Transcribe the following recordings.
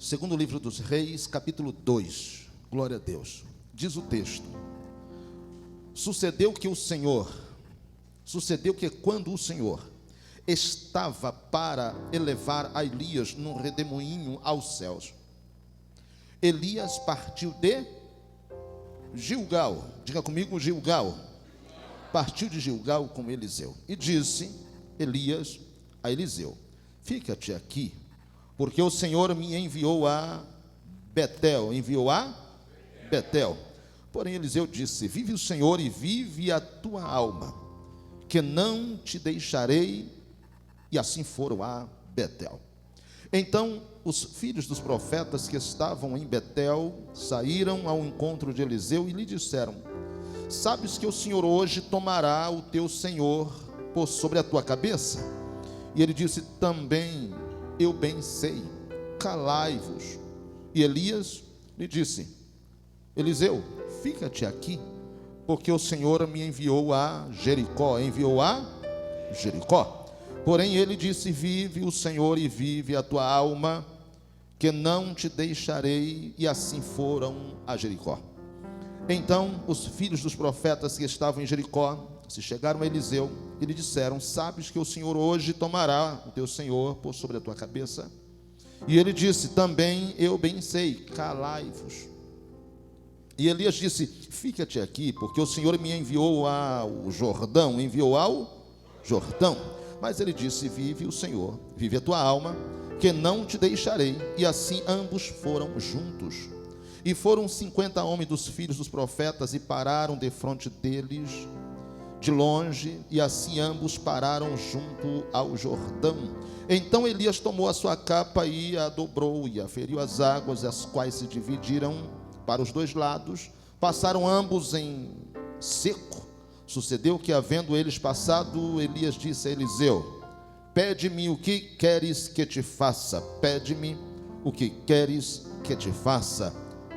Segundo livro dos Reis, capítulo 2, glória a Deus. Diz o texto: Sucedeu que quando o Senhor estava para elevar a Elias num redemoinho aos céus, Elias partiu de Gilgal. Diga comigo, Gilgal. Partiu de Gilgal com Eliseu. E disse Elias a Eliseu: fica-te aqui, porque o Senhor me enviou a Betel. Porém Eliseu disse: vive o Senhor e vive a tua alma, que não te deixarei. E assim foram a Betel. Então os filhos dos profetas que estavam em Betel saíram ao encontro de Eliseu e lhe disseram: sabes que o Senhor hoje tomará o teu senhor por sobre a tua cabeça? E ele disse: também eu bem sei, calai-vos. E Elias lhe disse: Eliseu, fica-te aqui, porque o Senhor me enviou a Jericó. Porém ele disse: vive o Senhor e vive a tua alma, que não te deixarei. E assim foram a Jericó. Então os filhos dos profetas que estavam em Jericó se chegaram a Eliseu e lhe disseram: sabes que o Senhor hoje tomará o teu senhor por sobre a tua cabeça? E ele disse: também eu bem sei, calai-vos. E Elias disse: fica-te aqui, porque o Senhor me enviou ao Jordão. Mas ele disse: vive o Senhor, vive a tua alma, que não te deixarei. E assim ambos foram juntos. E foram 50 homens dos filhos dos profetas e pararam defronte deles de longe, e assim ambos pararam junto ao Jordão. Então Elias tomou a sua capa e a dobrou e aferiu as águas, as quais se dividiram para os dois lados, passaram ambos em seco. Sucedeu que, havendo eles passado, Elias disse a Eliseu: pede-me o que queres que te faça,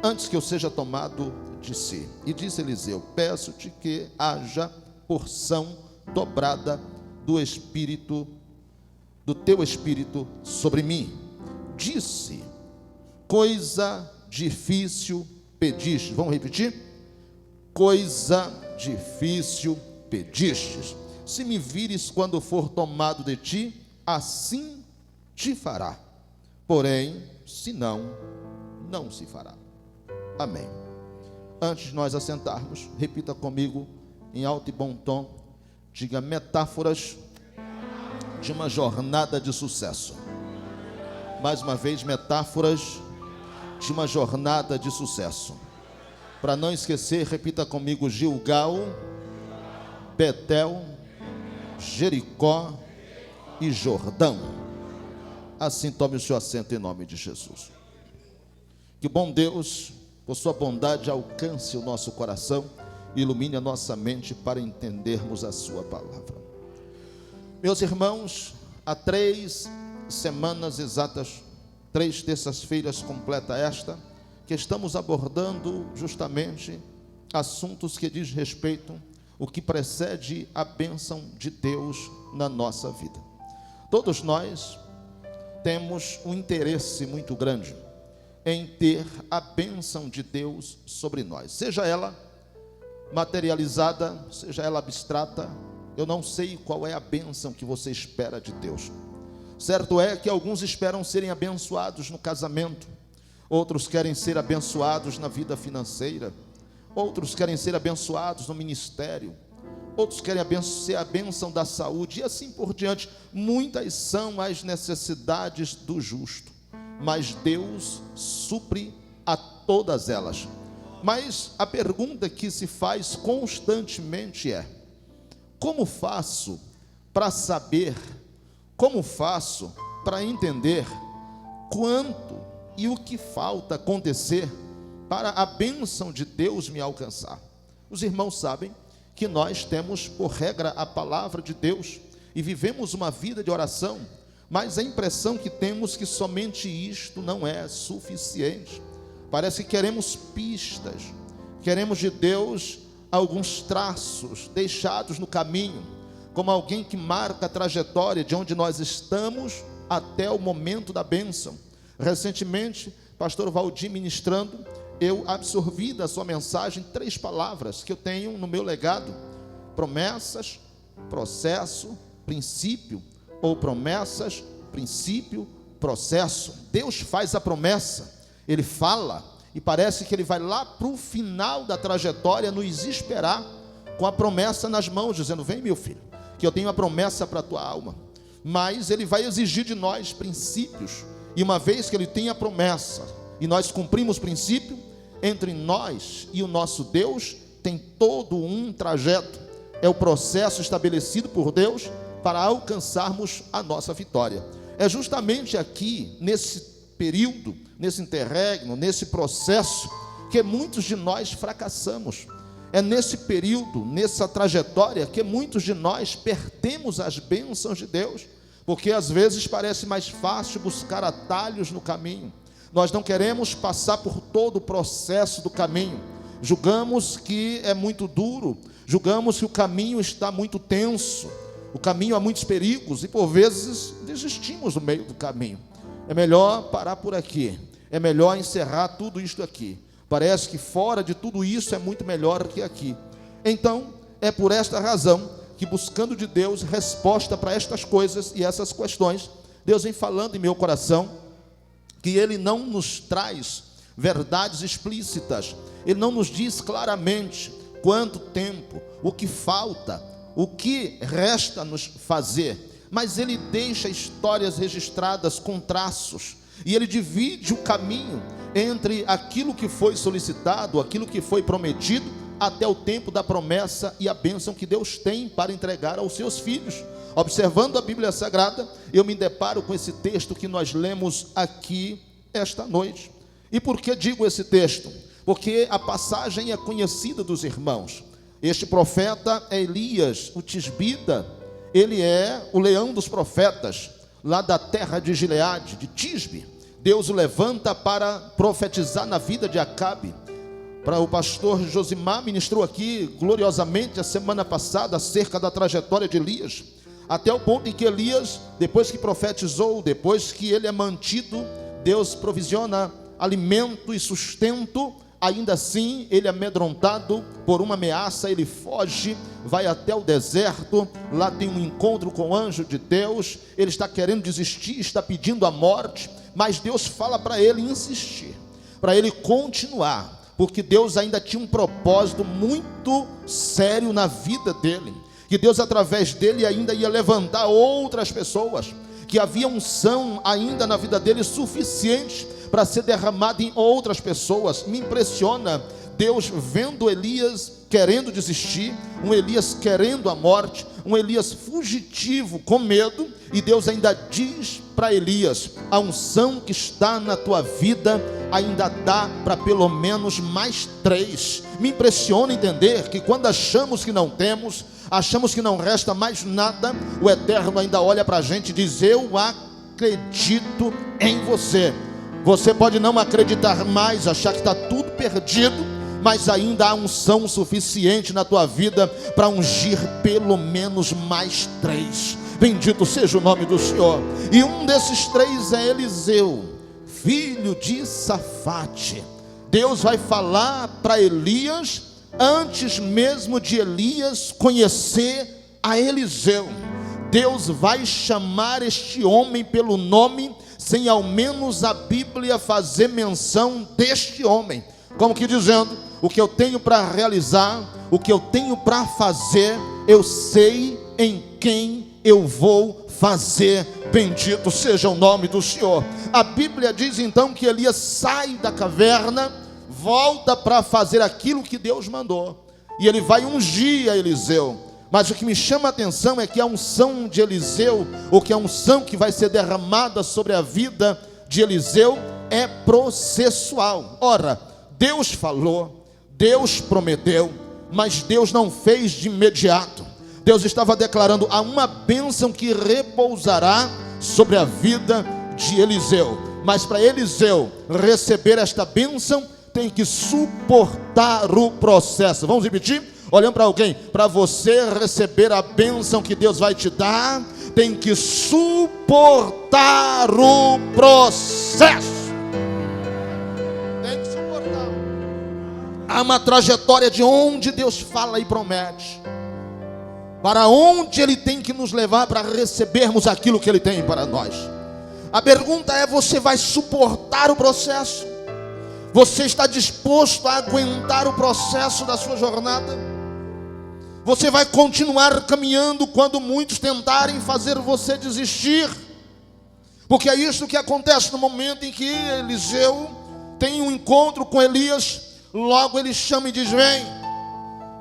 antes que eu seja tomado de si. E disse Eliseu: peço-te que haja porção dobrada do teu espírito sobre mim. Disse: coisa difícil pedistes. Vamos repetir? Coisa difícil pedistes. Se me vires quando for tomado de ti, assim te fará. Porém, se não, não se fará. Amém. Antes de nós assentarmos, repita comigo em alto e bom tom. Diga: metáforas de uma jornada de sucesso. Mais uma vez, metáforas de uma jornada de sucesso. Para não esquecer, repita comigo: Gilgal, Betel, Jericó e Jordão. Assim tome o seu assento em nome de Jesus. Que bom Deus, por sua bondade, alcance o nosso coração e ilumine a nossa mente para entendermos a sua palavra. Meus irmãos, há 3 semanas exatas, 3 terças-feiras completa esta, que estamos abordando justamente assuntos que diz respeito o que precede a bênção de Deus na nossa vida. Todos nós temos um interesse muito grande em ter a bênção de Deus sobre nós, seja ela materializada, seja ela abstrata. Eu não sei qual é a bênção que você espera de Deus. Certo é que alguns esperam serem abençoados no casamento, outros querem ser abençoados na vida financeira, outros querem ser abençoados no ministério, outros querem ser a bênção da saúde, e assim por diante. Muitas são as necessidades do justo, mas Deus supre a todas elas. Mas a pergunta que se faz constantemente é: como faço para saber, como faço para entender quanto e o que falta acontecer para a bênção de Deus me alcançar? Os irmãos sabem que nós temos por regra a palavra de Deus e vivemos uma vida de oração, mas a impressão que temos é que somente isto não é suficiente. Parece que queremos pistas, queremos de Deus alguns traços deixados no caminho, como alguém que marca a trajetória de onde nós estamos até o momento da bênção. Recentemente, pastor Valdir ministrando, eu absorvi da sua mensagem 3 palavras que eu tenho no meu legado: promessas, processo, princípio, ou promessas, princípio, processo. Deus faz a promessa, Ele fala, e parece que Ele vai lá para o final da trajetória nos esperar com a promessa nas mãos, dizendo: vem, meu filho, que eu tenho a promessa para a tua alma. Mas Ele vai exigir de nós princípios, e uma vez que Ele tem a promessa, e nós cumprimos o princípio, entre nós e o nosso Deus tem todo um trajeto, é o processo estabelecido por Deus para alcançarmos a nossa vitória. É justamente aqui, nesse período, nesse interregno, nesse processo, que muitos de nós fracassamos. É nesse período, nessa trajetória, que muitos de nós perdemos as bênçãos de Deus, porque às vezes parece mais fácil buscar atalhos no caminho. Nós não queremos passar por todo o processo do caminho. Julgamos que é muito duro, julgamos que o caminho está muito tenso, o caminho há muitos perigos, e por vezes desistimos no meio do caminho. É melhor parar por aqui, é melhor encerrar tudo isto aqui. Parece que fora de tudo isso é muito melhor que aqui. Então, é por esta razão que, buscando de Deus resposta para estas coisas e essas questões, Deus vem falando em meu coração que Ele não nos traz verdades explícitas, Ele não nos diz claramente quanto tempo, o que falta, o que resta nos fazer, mas Ele deixa histórias registradas com traços, e Ele divide o caminho entre aquilo que foi solicitado, aquilo que foi prometido, até o tempo da promessa e a bênção que Deus tem para entregar aos seus filhos. Observando a Bíblia Sagrada, eu me deparo com esse texto que nós lemos aqui esta noite. E por que digo esse texto? Porque a passagem é conhecida dos irmãos. Este profeta é Elias, o tisbita. Ele é o leão dos profetas, lá da terra de Gileade, de Tisbe. Deus o levanta para profetizar na vida de Acabe. Para o pastor Josimar ministrou aqui gloriosamente a semana passada acerca da trajetória de Elias, até o ponto em que Elias, depois que profetizou, depois que ele é mantido, Deus provisiona alimento e sustento, ainda assim ele, amedrontado por uma ameaça, ele foge, vai até o deserto. Lá tem um encontro com o anjo de Deus. Ele está querendo desistir, está pedindo a morte, mas Deus fala para ele insistir, para ele continuar, porque Deus ainda tinha um propósito muito sério na vida dele, que Deus através dele ainda ia levantar outras pessoas, que havia unção ainda na vida dele suficiente para ser derramada em outras pessoas. Me impressiona Deus vendo Elias querendo desistir, um Elias querendo a morte, um Elias fugitivo com medo, e Deus ainda diz para Elias: a unção que está na tua vida ainda dá para pelo menos mais 3. Me impressiona entender que quando achamos que não temos, achamos que não resta mais nada, o Eterno ainda olha para a gente e diz: eu acredito em você. Você pode não acreditar mais, achar que está tudo perdido, mas ainda há unção suficiente na tua vida para ungir pelo menos mais 3. Bendito seja o nome do Senhor. E um desses 3 é Eliseu, filho de Safate. Deus vai falar para Elias antes mesmo de Elias conhecer a Eliseu. Deus vai chamar este homem pelo nome, sem ao menos a Bíblia fazer menção deste homem, como que dizendo: o que eu tenho para realizar, o que eu tenho para fazer, eu sei em quem eu vou fazer. Bendito seja o nome do Senhor. A Bíblia diz então que Elias sai da caverna, volta para fazer aquilo que Deus mandou, e ele vai ungir a Eliseu. Mas o que me chama a atenção é que a unção de Eliseu, ou que a unção que vai ser derramada sobre a vida de Eliseu, é processual. Ora, Deus falou, Deus prometeu, mas Deus não fez de imediato. Deus estava declarando: há uma bênção que repousará sobre a vida de Eliseu. Mas para Eliseu receber esta bênção, tem que suportar o processo. Vamos repetir? Olhando para alguém: para você receber a bênção que Deus vai te dar, tem que suportar o processo. Tem que suportar. Há uma trajetória de onde Deus fala e promete, para onde Ele tem que nos levar para recebermos aquilo que Ele tem para nós. A pergunta é: você vai suportar o processo? Você está disposto a aguentar o processo da sua jornada? Você vai continuar caminhando quando muitos tentarem fazer você desistir? Porque é isso que acontece no momento em que Eliseu tem um encontro com Elias. Logo ele chama e diz: vem.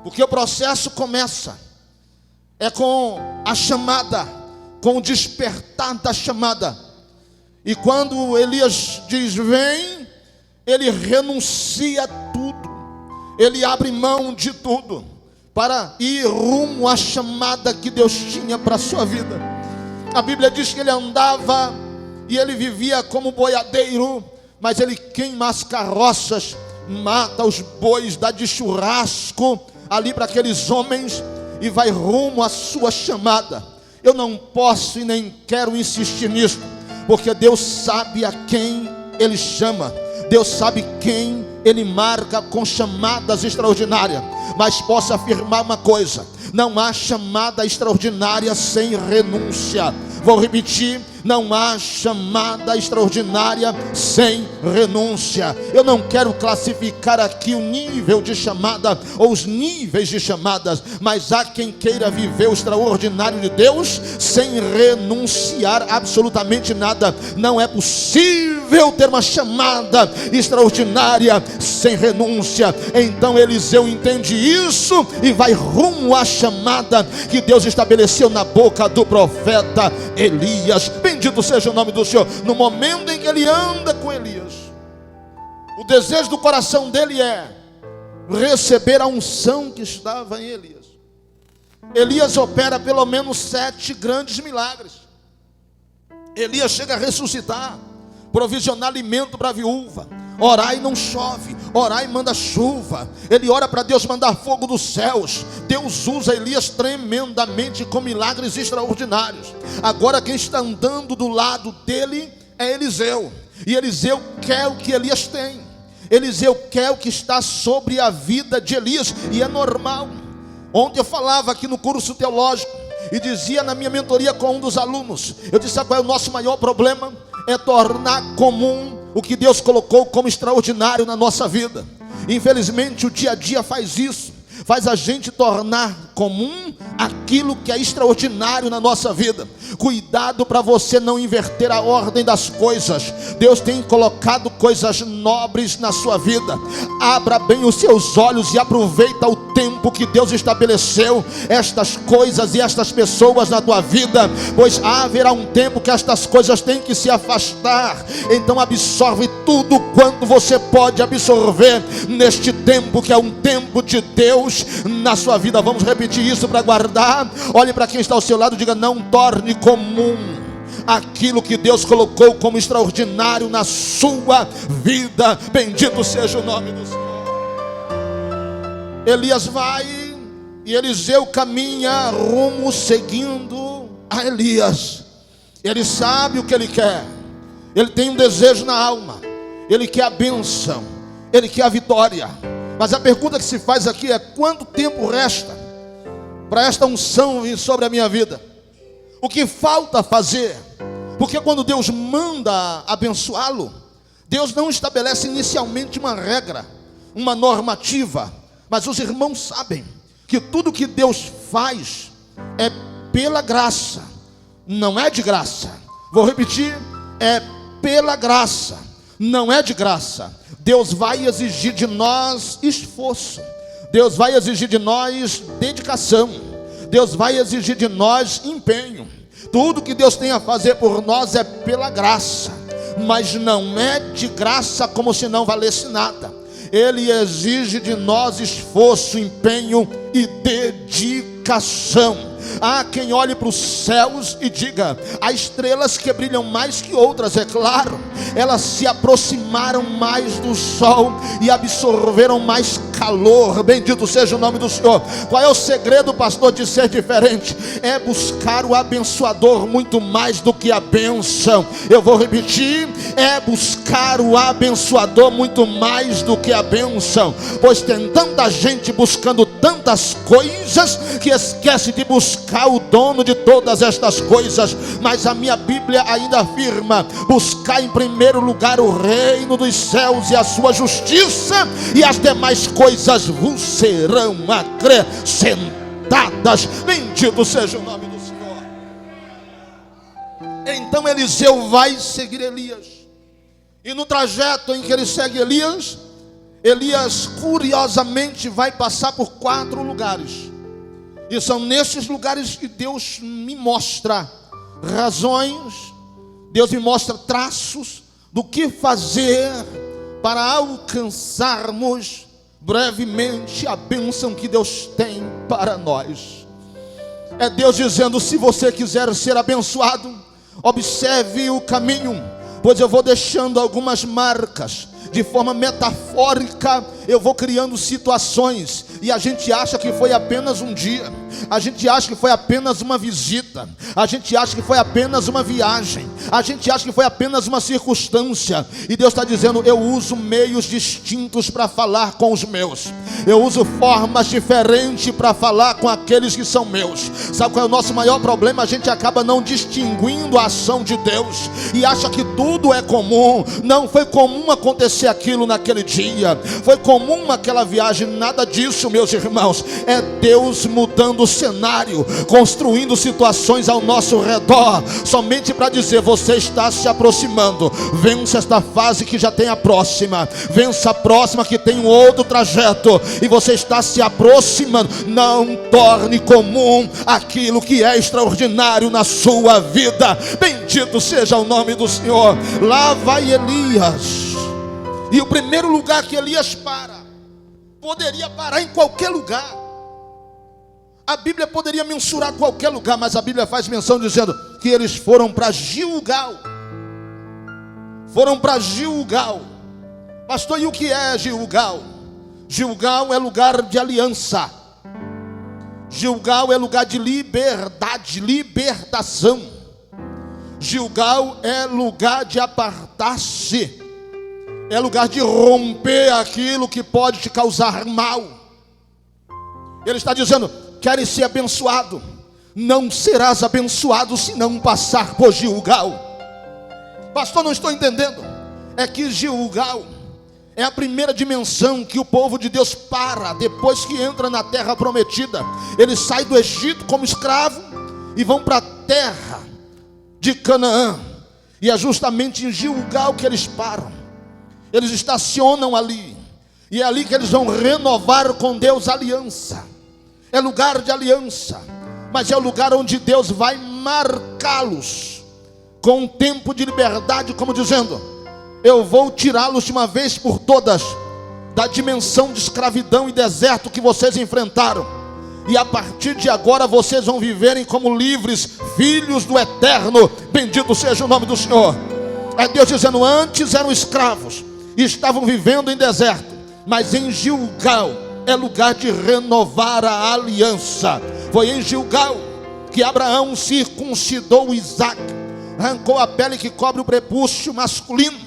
Porque o processo começa é com a chamada, com o despertar da chamada. E quando Elias diz vem, ele renuncia a tudo, ele abre mão de tudo para ir rumo à chamada que Deus tinha para a sua vida. A Bíblia diz que ele andava e ele vivia como boiadeiro, mas ele queima as carroças, mata os bois, dá de churrasco ali para aqueles homens e vai rumo à sua chamada. Eu não posso e nem quero insistir nisso, porque Deus sabe a quem Ele chama, Deus sabe quem Ele marca com chamadas extraordinárias. Mas posso afirmar uma coisa: não há chamada extraordinária sem renúncia. Vou repetir: não há chamada extraordinária sem renúncia. Eu não quero classificar aqui o nível de chamada ou os níveis de chamadas, mas há quem queira viver o extraordinário de Deus sem renunciar absolutamente nada. Não é possível ter uma chamada extraordinária sem renúncia. Então Eliseu entende isso e vai rumo à chamada que Deus estabeleceu na boca do profeta Elias. Bendito seja o nome do Senhor. No momento em que ele anda com Elias, o desejo do coração dele é receber a unção que estava em Elias. Elias opera pelo menos 7 grandes milagres. Elias chega a ressuscitar, provisionar alimento para a viúva, orar e não chove, orar e manda chuva. Ele ora para Deus mandar fogo dos céus. Deus usa Elias tremendamente com milagres extraordinários. Agora quem está andando do lado dele é Eliseu. E Eliseu quer o que Elias tem. Eliseu quer o que está sobre a vida de Elias. E é normal. Ontem eu falava aqui no curso teológico e dizia na minha mentoria com um dos alunos, eu disse: qual é o nosso maior problema? É tornar comum o que Deus colocou como extraordinário na nossa vida. Infelizmente o dia a dia faz isso, faz a gente tornar comum aquilo que é extraordinário na nossa vida. Cuidado para você não inverter a ordem das coisas. Deus tem colocado coisas nobres na sua vida. Abra bem os seus olhos e aproveita o tempo que Deus estabeleceu estas coisas e estas pessoas na tua vida, pois haverá um tempo que estas coisas têm que se afastar. Então absorve tudo quanto você pode absorver neste tempo, que é um tempo de Deus na sua vida. Vamos repetir isso para guardar. Olhe para quem está ao seu lado e diga: não torne comum aquilo que Deus colocou como extraordinário na sua vida. Bendito seja o nome do Senhor. Elias vai e Eliseu caminha rumo seguindo a Elias. Ele sabe o que ele quer. Ele tem um desejo na alma. Ele quer a bênção, ele quer a vitória. Mas a pergunta que se faz aqui é: quanto tempo resta para esta unção vir sobre a minha vida? O que falta fazer? Porque quando Deus manda abençoá-lo, Deus não estabelece inicialmente uma regra, uma normativa. Mas os irmãos sabem que tudo que Deus faz é pela graça, não é de graça. Vou repetir: é pela graça, não é de graça. Deus vai exigir de nós esforço, Deus vai exigir de nós dedicação, Deus vai exigir de nós empenho. Tudo que Deus tem a fazer por nós é pela graça, mas não é de graça como se não valesse nada. Ele exige de nós esforço, empenho e dedicação. Há quem olhe para os céus e diga: há estrelas que brilham mais que outras. É claro, elas se aproximaram mais do sol e absorveram mais calor. Bendito seja o nome do Senhor. Qual é o segredo, pastor, de ser diferente? É buscar o abençoador muito mais do que a bênção. Eu vou repetir: é buscar o abençoador muito mais do que a bênção. Pois tem tanta gente buscando tantas coisas que esquece de buscar o dono de todas estas coisas. Mas a minha Bíblia ainda afirma: buscar em primeiro lugar o reino dos céus e a sua justiça, e as demais coisas vos serão acrescentadas. Bendito seja o nome do Senhor. Então Eliseu vai seguir Elias, e no trajeto em que ele segue Elias, Elias curiosamente vai passar por 4 lugares, e são nesses lugares que Deus me mostra razões, Deus me mostra traços do que fazer para alcançarmos brevemente a bênção que Deus tem para nós. É Deus dizendo: se você quiser ser abençoado, observe o caminho, pois eu vou deixando algumas marcas. De forma metafórica, eu vou criando situações, e a gente acha que foi apenas um dia, a gente acha que foi apenas uma visita, a gente acha que foi apenas uma viagem, a gente acha que foi apenas uma circunstância. E Deus está dizendo: eu uso meios distintos para falar com os meus, eu uso formas diferentes para falar com aqueles que são meus. Sabe qual é o nosso maior problema? A gente acaba não distinguindo a ação de Deus, e acha que tudo é comum. Não foi comum acontecer aquilo naquele dia, foi comum aquela viagem. Nada disso, meus irmãos. É Deus mudando o cenário, construindo situações ao nosso redor, somente para dizer: você está se aproximando. Vença esta fase que já tem a próxima, vença a próxima que tem um outro trajeto, e você está se aproximando. Não torne comum aquilo que é extraordinário na sua vida. Bendito seja o nome do Senhor. Lá vai Elias, e o primeiro lugar que Elias para, poderia parar em qualquer lugar. A Bíblia poderia mensurar qualquer lugar, mas a Bíblia faz menção dizendo que eles foram para Gilgal. Foram para Gilgal. Pastor, e o que é Gilgal? Gilgal é lugar de aliança. Gilgal é lugar de liberdade, libertação. Gilgal é lugar de apartar-se, é lugar de romper aquilo que pode te causar mal. Ele está dizendo: queres ser abençoado? Não serás abençoado se não passar por Gilgal. Pastor, não estou entendendo. É que Gilgal é a primeira dimensão que o povo de Deus para depois que entra na terra prometida. Eles saem do Egito como escravo e vão para a terra de Canaã, e é justamente em Gilgal que eles param. Eles estacionam ali, e é ali que eles vão renovar com Deus a aliança. É lugar de aliança, mas é o lugar onde Deus vai marcá-los com um tempo de liberdade, como dizendo: eu vou tirá-los de uma vez por todas da dimensão de escravidão e deserto que vocês enfrentaram, e a partir de agora vocês vão viverem como livres filhos do Eterno. Bendito seja o nome do Senhor. É Deus dizendo: antes eram escravos e estavam vivendo em deserto, mas em Gilgal é lugar de renovar a aliança. Foi em Gilgal que Abraão circuncidou Isaac, arrancou a pele que cobre o prepúcio masculino,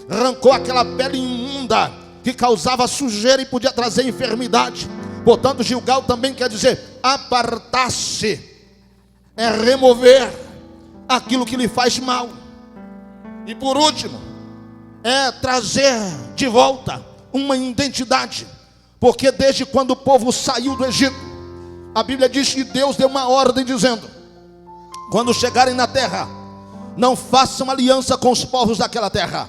arrancou aquela pele imunda que causava sujeira e podia trazer enfermidade. Portanto, Gilgal também quer dizer apartar-se, é remover aquilo que lhe faz mal. E por último, é trazer de volta uma identidade, porque desde quando o povo saiu do Egito, a Bíblia diz que Deus deu uma ordem dizendo: quando chegarem na terra, não façam aliança com os povos daquela terra,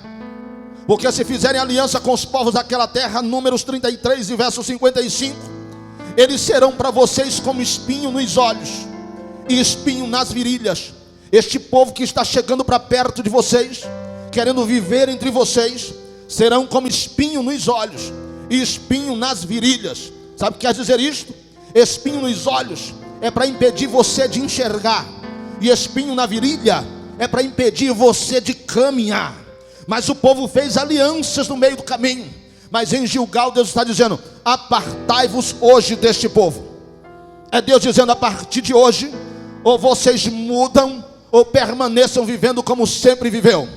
porque se fizerem aliança com os povos daquela terra, Números 33 e verso 55, eles serão para vocês como espinho nos olhos e espinho nas virilhas. Este povo que está chegando para perto de vocês, querendo viver entre vocês, serão como espinho nos olhos e espinho nas virilhas. Sabe o que quer dizer isto? Espinho nos olhos é para impedir você de enxergar, e espinho na virilha é para impedir você de caminhar. Mas o povo fez alianças no meio do caminho. Mas em Gilgal Deus está dizendo: apartai-vos hoje deste povo. É Deus dizendo: a partir de hoje, ou vocês mudam, ou permaneçam vivendo como sempre viveu.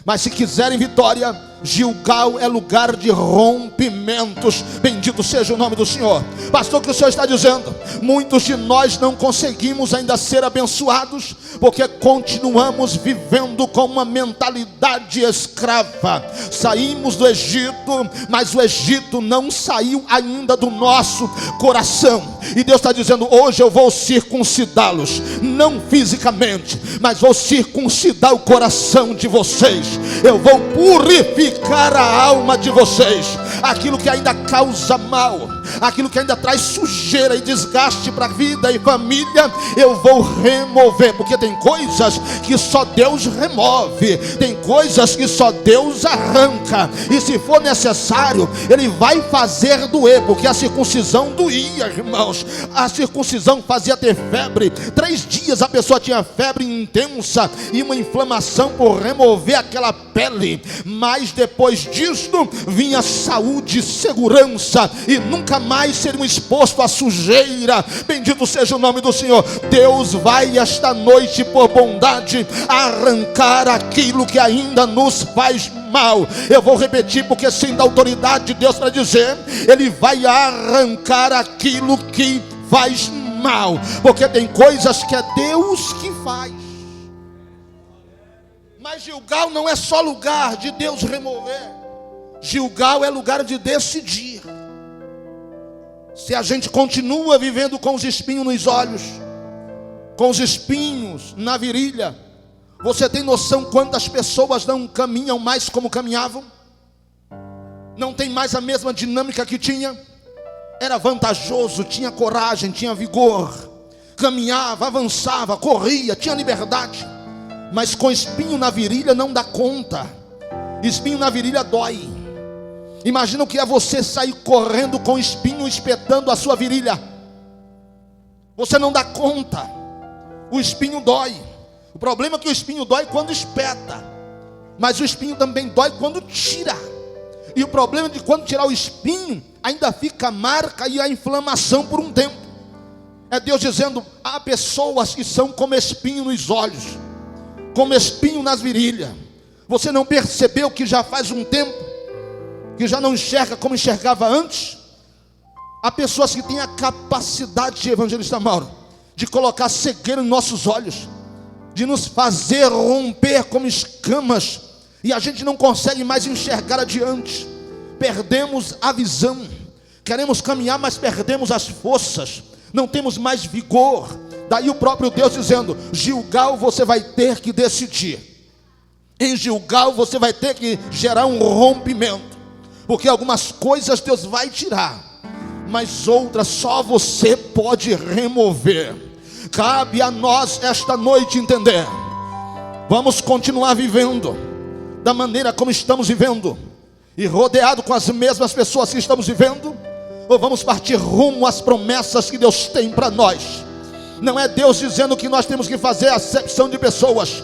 Mas se quiserem vitória, Gilgal é lugar de rompimentos. Bendito seja o nome do Senhor. Pastor, o que o Senhor está dizendo? Muitos de nós não conseguimos ainda ser abençoados, porque continuamos vivendo com uma mentalidade escrava. Saímos do Egito, mas o Egito não saiu ainda do nosso coração. E Deus está dizendo: hoje eu vou circuncidá-los, não fisicamente, mas vou circuncidar o coração de vocês. Eu vou purificar a alma de vocês. Aquilo que ainda causa mal, aquilo que ainda traz sujeira e desgaste para a vida e família, eu vou remover. Porque tem coisas que só Deus remove, tem coisas que só Deus arranca. E se for necessário, Ele vai fazer doer. Porque a circuncisão doía, irmãos. A circuncisão fazia ter febre. 3 dias a pessoa tinha febre intensa e uma inflamação por remover aquela pele. Mas depois disto vinha saúde, segurança, e nunca mais seriam expostos à sujeira. Bendito seja o nome do Senhor. Deus vai esta noite, por bondade, arrancar aquilo que ainda nos faz mal. Eu vou repetir, porque sim, da autoridade de Deus para dizer, Ele vai arrancar aquilo que faz mal. Porque tem coisas que é Deus que faz. Mas Gilgal não é só lugar de Deus remover. Gilgal é lugar de decidir. Se a gente continua vivendo com os espinhos nos olhos, com os espinhos na virilha, você tem noção quantas pessoas não caminham mais como caminhavam? Não tem mais a mesma dinâmica que tinha? Era vantajoso, tinha coragem, tinha vigor, caminhava, avançava, corria, tinha liberdade. Mas com espinho na virilha não dá conta. Espinho na virilha dói. Imagina o que é você sair correndo com espinho espetando a sua virilha. Você não dá conta. O espinho dói. O problema é que o espinho dói quando espeta, mas o espinho também dói quando tira. E o problema é que quando tirar o espinho, ainda fica a marca e a inflamação por um tempo. É Deus dizendo: há pessoas que são como espinho nos olhos, como espinho nas virilhas. Você não percebeu que já faz um tempo que já não enxerga como enxergava antes? Há pessoas que têm a capacidade, de evangelista Mauro, de colocar cegueira em nossos olhos, de nos fazer romper como escamas, e a gente não consegue mais enxergar adiante. Perdemos a visão, queremos caminhar, mas perdemos as forças, não temos mais vigor. Daí o próprio Deus dizendo: Gilgal, você vai ter que decidir. Em Gilgal você vai ter que gerar um rompimento, porque algumas coisas Deus vai tirar, mas outras só você pode remover. Cabe a nós esta noite entender: vamos continuar vivendo da maneira como estamos vivendo, e rodeado com as mesmas pessoas que estamos vivendo, ou vamos partir rumo às promessas que Deus tem para nós? Não é Deus dizendo que nós temos que fazer acepção de pessoas,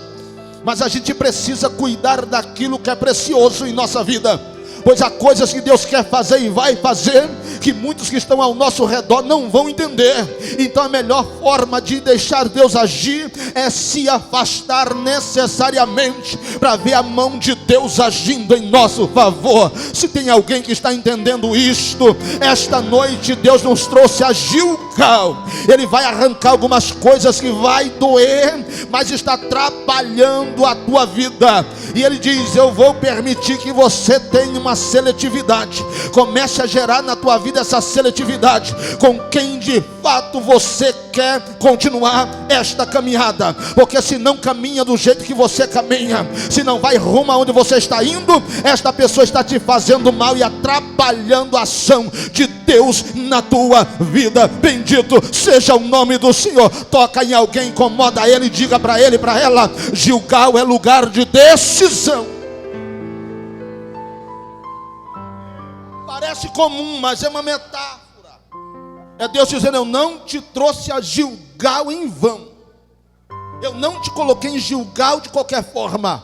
mas a gente precisa cuidar daquilo que é precioso em nossa vida. Pois há coisas que Deus quer fazer e vai fazer, que muitos que estão ao nosso redor não vão entender. Então a melhor forma de deixar Deus agir é se afastar necessariamente, para ver a mão de Deus agindo em nosso favor. Se tem alguém que está entendendo isto, esta noite Deus nos trouxe a Gilgal. Ele vai arrancar algumas coisas que vai doer, mas está atrapalhando a tua vida. E Ele diz: eu vou permitir que você tenha uma seletividade. Comece a gerar na tua vida essa seletividade com quem de fato você quer continuar esta caminhada. Porque se não caminha do jeito que você caminha, se não vai rumo aonde você está indo, esta pessoa está te fazendo mal e atrapalhando a ação de Deus na tua vida. Bendito seja o nome do Senhor. Toca em alguém, incomoda ele, diga para ele, para ela: Gilgal é lugar de decisão. Parece comum, mas é uma metáfora. É Deus dizendo: eu não te trouxe a Gilgal em vão. Eu não te coloquei em Gilgal de qualquer forma.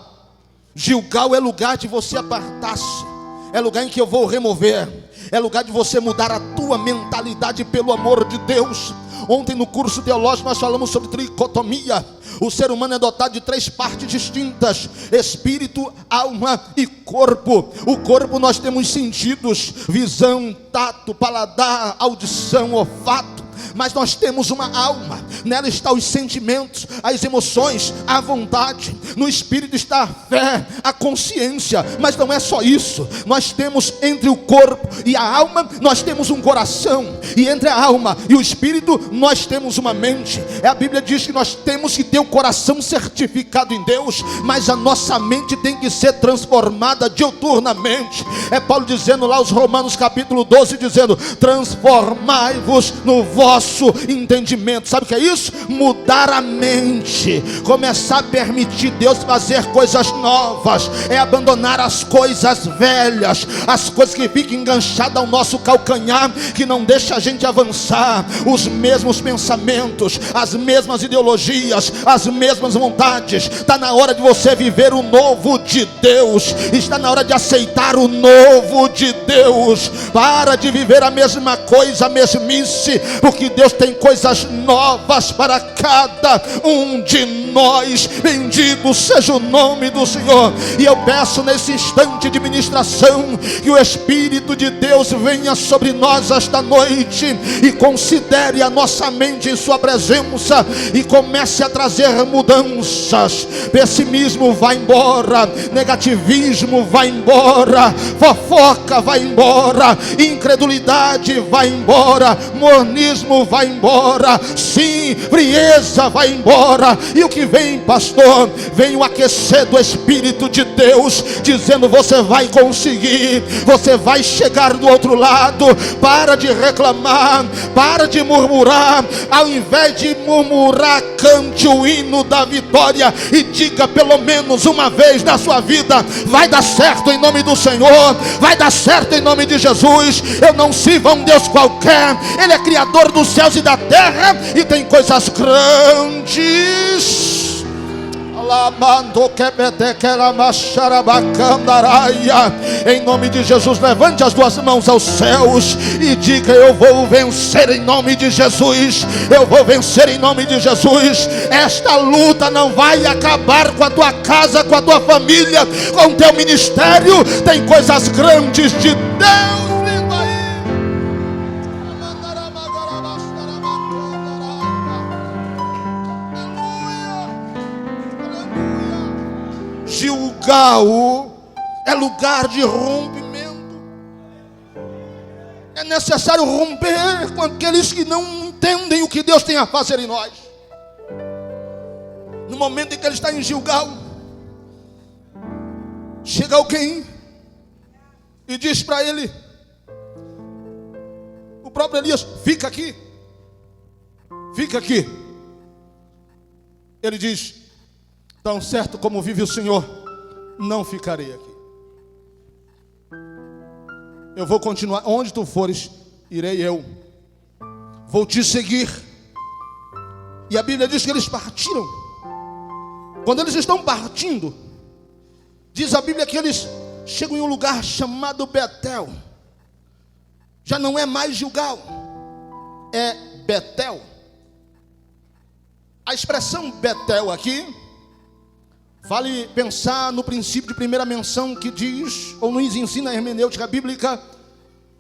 Gilgal é lugar de você apartar-se, é lugar em que eu vou remover, é lugar de você mudar a tua mentalidade pelo amor de Deus. Ontem no curso teológico nós falamos sobre tricotomia. O ser humano é dotado de 3 partes distintas: espírito, alma e corpo. O corpo nós temos sentidos: visão, tato, paladar, audição, olfato. Mas nós temos uma alma, nela estão os sentimentos, as emoções, a vontade. No espírito está a fé, a consciência. Mas não é só isso. Nós temos entre o corpo e a alma, nós temos um coração. E entre a alma e o espírito, nós temos uma mente. A Bíblia diz que nós temos que ter o coração certificado em Deus, mas a nossa mente tem que ser transformada diuturnamente. É Paulo dizendo lá aos Romanos capítulo 12, dizendo: transformai-vos no vosso entendimento. Sabe o que é isso? Mudar a mente, começar a permitir Deus fazer coisas novas. É abandonar as coisas velhas, as coisas que ficam enganchadas ao nosso calcanhar, que não deixa a gente avançar. Os mesmos pensamentos, as mesmas ideologias, as mesmas vontades. Está na hora de você viver o novo de Deus. Está na hora de aceitar o novo de Deus. Para de viver a mesma coisa, a mesmice, porque Deus tem coisas novas para cada um de nós. Bendito seja o nome do Senhor. E eu peço nesse instante de ministração que o Espírito de Deus venha sobre nós esta noite e considere a nossa mente em sua presença e comece a trazer mudanças. Pessimismo vai embora, negativismo vai embora, fofoca vai embora, incredulidade vai embora, mornismo vai embora, sim, frieza vai embora. E o que vem, pastor? Vem o aquecer do Espírito de Deus, dizendo: você vai conseguir, você vai chegar do outro lado. Para de reclamar, para de murmurar. Ao invés de murmurar, cante o hino da vitória e diga pelo menos uma vez na sua vida: vai dar certo em nome do Senhor, vai dar certo em nome de Jesus. Eu não sirvo a um Deus qualquer, Ele é Criador dos céus e da terra e tem coisas grandes. Em nome de Jesus, levante as duas mãos aos céus e diga: eu vou vencer em nome de Jesus. Eu vou vencer em nome de Jesus. Esta luta não vai acabar com a tua casa, com a tua família, com o teu ministério. Tem coisas grandes de Deus vindo aí. Gilgal é lugar de rompimento. É necessário romper com aqueles que não entendem o que Deus tem a fazer em nós. No momento em que ele está em Gilgal, chega alguém e diz para ele, o próprio Elias: fica aqui, fica aqui. Ele diz: tão certo como vive o Senhor, não ficarei aqui. Eu vou continuar. Onde tu fores, irei eu. Vou te seguir. E a Bíblia diz que eles partiram. Quando eles estão partindo, diz a Bíblia que eles chegam em um lugar chamado Betel. Já não é mais Gilgal, é Betel. A expressão Betel aqui vale pensar no princípio de primeira menção que diz, ou nos ensina a hermenêutica bíblica,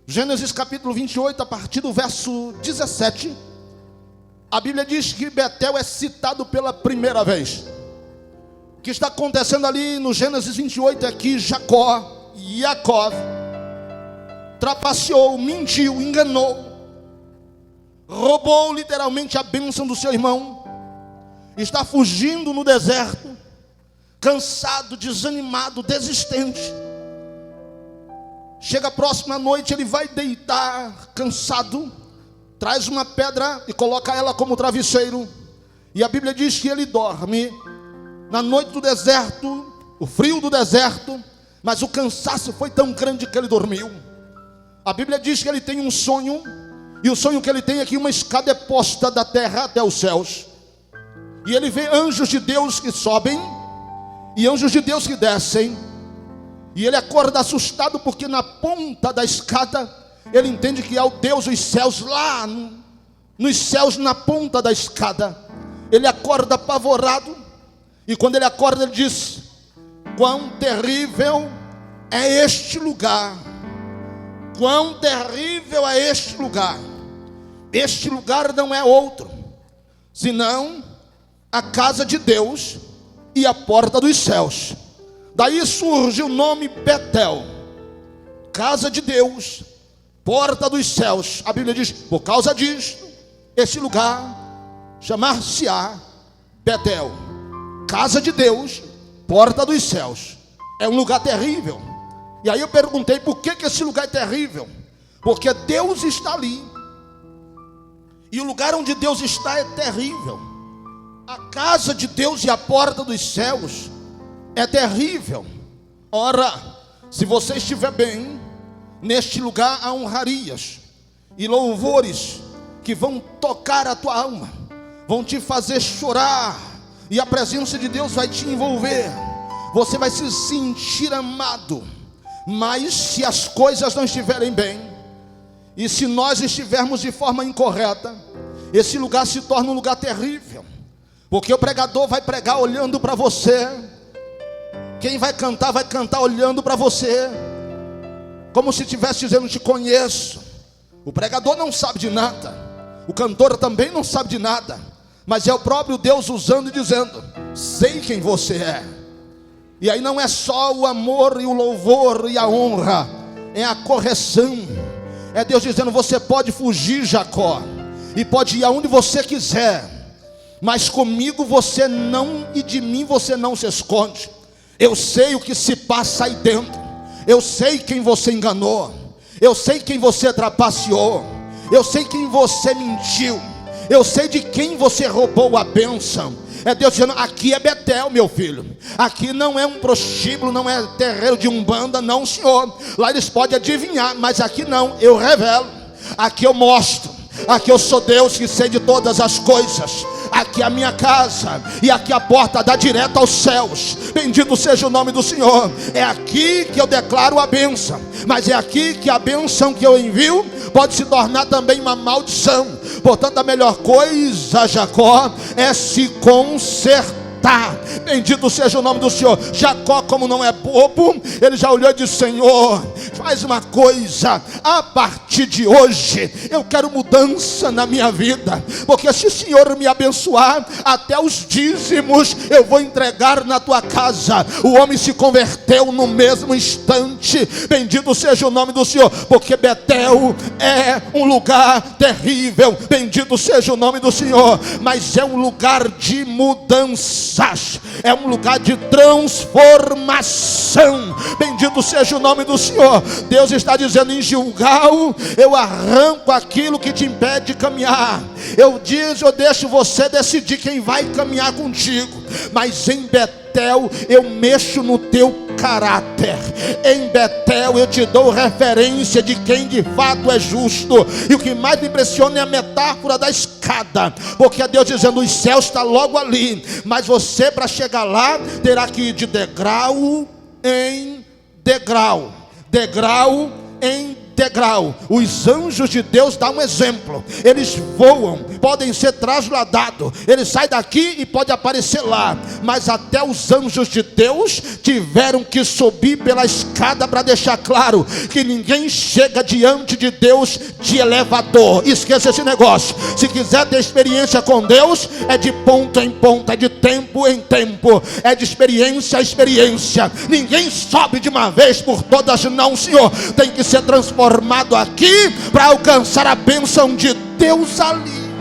Gênesis capítulo 28, a partir do verso 17. A Bíblia diz que Betel é citado pela primeira vez. O que está acontecendo ali no Gênesis 28 é que Jacó, Jacó, trapaceou, mentiu, enganou, roubou literalmente a bênção do seu irmão. Está fugindo no deserto, cansado, desanimado, desistente. Chega a próxima noite, ele vai deitar cansado, traz uma pedra e coloca ela como travesseiro. E a Bíblia diz que ele dorme na noite do deserto, o frio do deserto, mas o cansaço foi tão grande que ele dormiu. A Bíblia diz que ele tem um sonho, e o sonho que ele tem é que uma escada é posta da terra até os céus, e ele vê anjos de Deus que sobem e anjos de Deus que descem. E ele acorda assustado porque na ponta da escada ele entende que há o Deus dos céus lá, nos céus, na ponta da escada. Ele acorda apavorado, e quando ele acorda ele diz: quão terrível é este lugar, quão terrível é este lugar. Este lugar não é outro senão a casa de Deus e a porta dos céus. Daí surge o nome Betel, casa de Deus, porta dos céus. A Bíblia diz: por causa disto, este lugar chamar-se-á Betel, casa de Deus, porta dos céus. É um lugar terrível. E aí eu perguntei: por que esse lugar é terrível? Porque Deus está ali, e o lugar onde Deus está é terrível. A casa de Deus e a porta dos céus é terrível. Ora, se você estiver bem, neste lugar há honrarias e louvores que vão tocar a tua alma, vão te fazer chorar, e a presença de Deus vai te envolver. Você vai se sentir amado. Mas se as coisas não estiverem bem, e se nós estivermos de forma incorreta, esse lugar se torna um lugar terrível. Porque o pregador vai pregar olhando para você, quem vai cantar olhando para você, como se estivesse dizendo: te conheço. O pregador não sabe de nada, o cantor também não sabe de nada, mas é o próprio Deus usando e dizendo: sei quem você é. E aí não é só o amor e o louvor e a honra, é a correção. É Deus dizendo: você pode fugir, Jacó, e pode ir aonde você quiser, mas comigo você não, e de mim você não se esconde. Eu sei o que se passa aí dentro, eu sei quem você enganou, eu sei quem você trapaceou, eu sei quem você mentiu, eu sei de quem você roubou a bênção. É Deus dizendo: aqui é Betel, meu filho. Aqui não é um prostíbulo, não é terreiro de umbanda, não, senhor. Lá eles podem adivinhar, mas aqui não, eu revelo. Aqui eu mostro. Aqui eu sou Deus que sei de todas as coisas. Aqui é a minha casa, e aqui a porta dá direto aos céus. Bendito seja o nome do Senhor. É aqui que eu declaro a bênção, mas é aqui que a bênção que eu envio pode se tornar também uma maldição. Portanto, a melhor coisa, Jacó, é se consertar. Bendito seja o nome do Senhor. Jacó, como não é bobo, ele já olhou e disse: Senhor, faz uma coisa, a partir de hoje eu quero mudança na minha vida, porque se o Senhor me abençoar, até os dízimos eu vou entregar na tua casa. O homem se converteu no mesmo instante. Bendito seja o nome do Senhor, porque Betel é um lugar terrível. Bendito seja o nome do Senhor, mas é um lugar de mudança, é um lugar de transformação. Bendito seja o nome do Senhor. Deus está dizendo: em Gilgal eu arranco aquilo que te impede de caminhar. Eu deixo você decidir quem vai caminhar contigo, mas em Betel eu mexo no teu caráter. Em Betel eu te dou referência de quem de fato é justo. E o que mais me impressiona é a metáfora da escada, porque é Deus dizendo: o céu está logo ali, mas você, para chegar lá, terá que ir de degrau em degrau, degrau em degrau. Os anjos de Deus dão um exemplo. Eles voam, podem ser trasladados, eles saem daqui e podem aparecer lá, mas até os anjos de Deus tiveram que subir pela escada para deixar claro que ninguém chega diante de Deus de elevador. Esqueça esse negócio. Se quiser ter experiência com Deus, é de ponta em ponta, é de tempo em tempo, é de experiência a experiência. Ninguém sobe de uma vez por todas, não, senhor. Tem que ser transformado aqui para alcançar a bênção de Deus ali.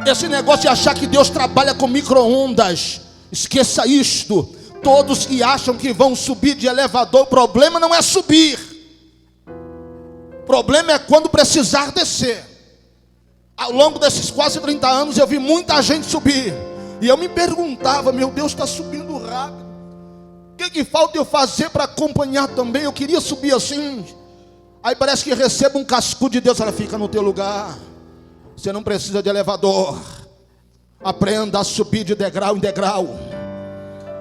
Esse negócio de achar que Deus trabalha com micro-ondas, esqueça isto. Todos que acham que vão subir de elevador, o problema não é subir, o problema é quando precisar descer. Ao longo desses quase 30 anos eu vi muita gente subir, e eu me perguntava: meu Deus, está subindo rápido, o que falta eu fazer para acompanhar também? Eu queria subir assim. Aí parece que recebo um cascudo de Deus: ela fica no teu lugar, você não precisa de elevador, aprenda a subir de degrau em degrau,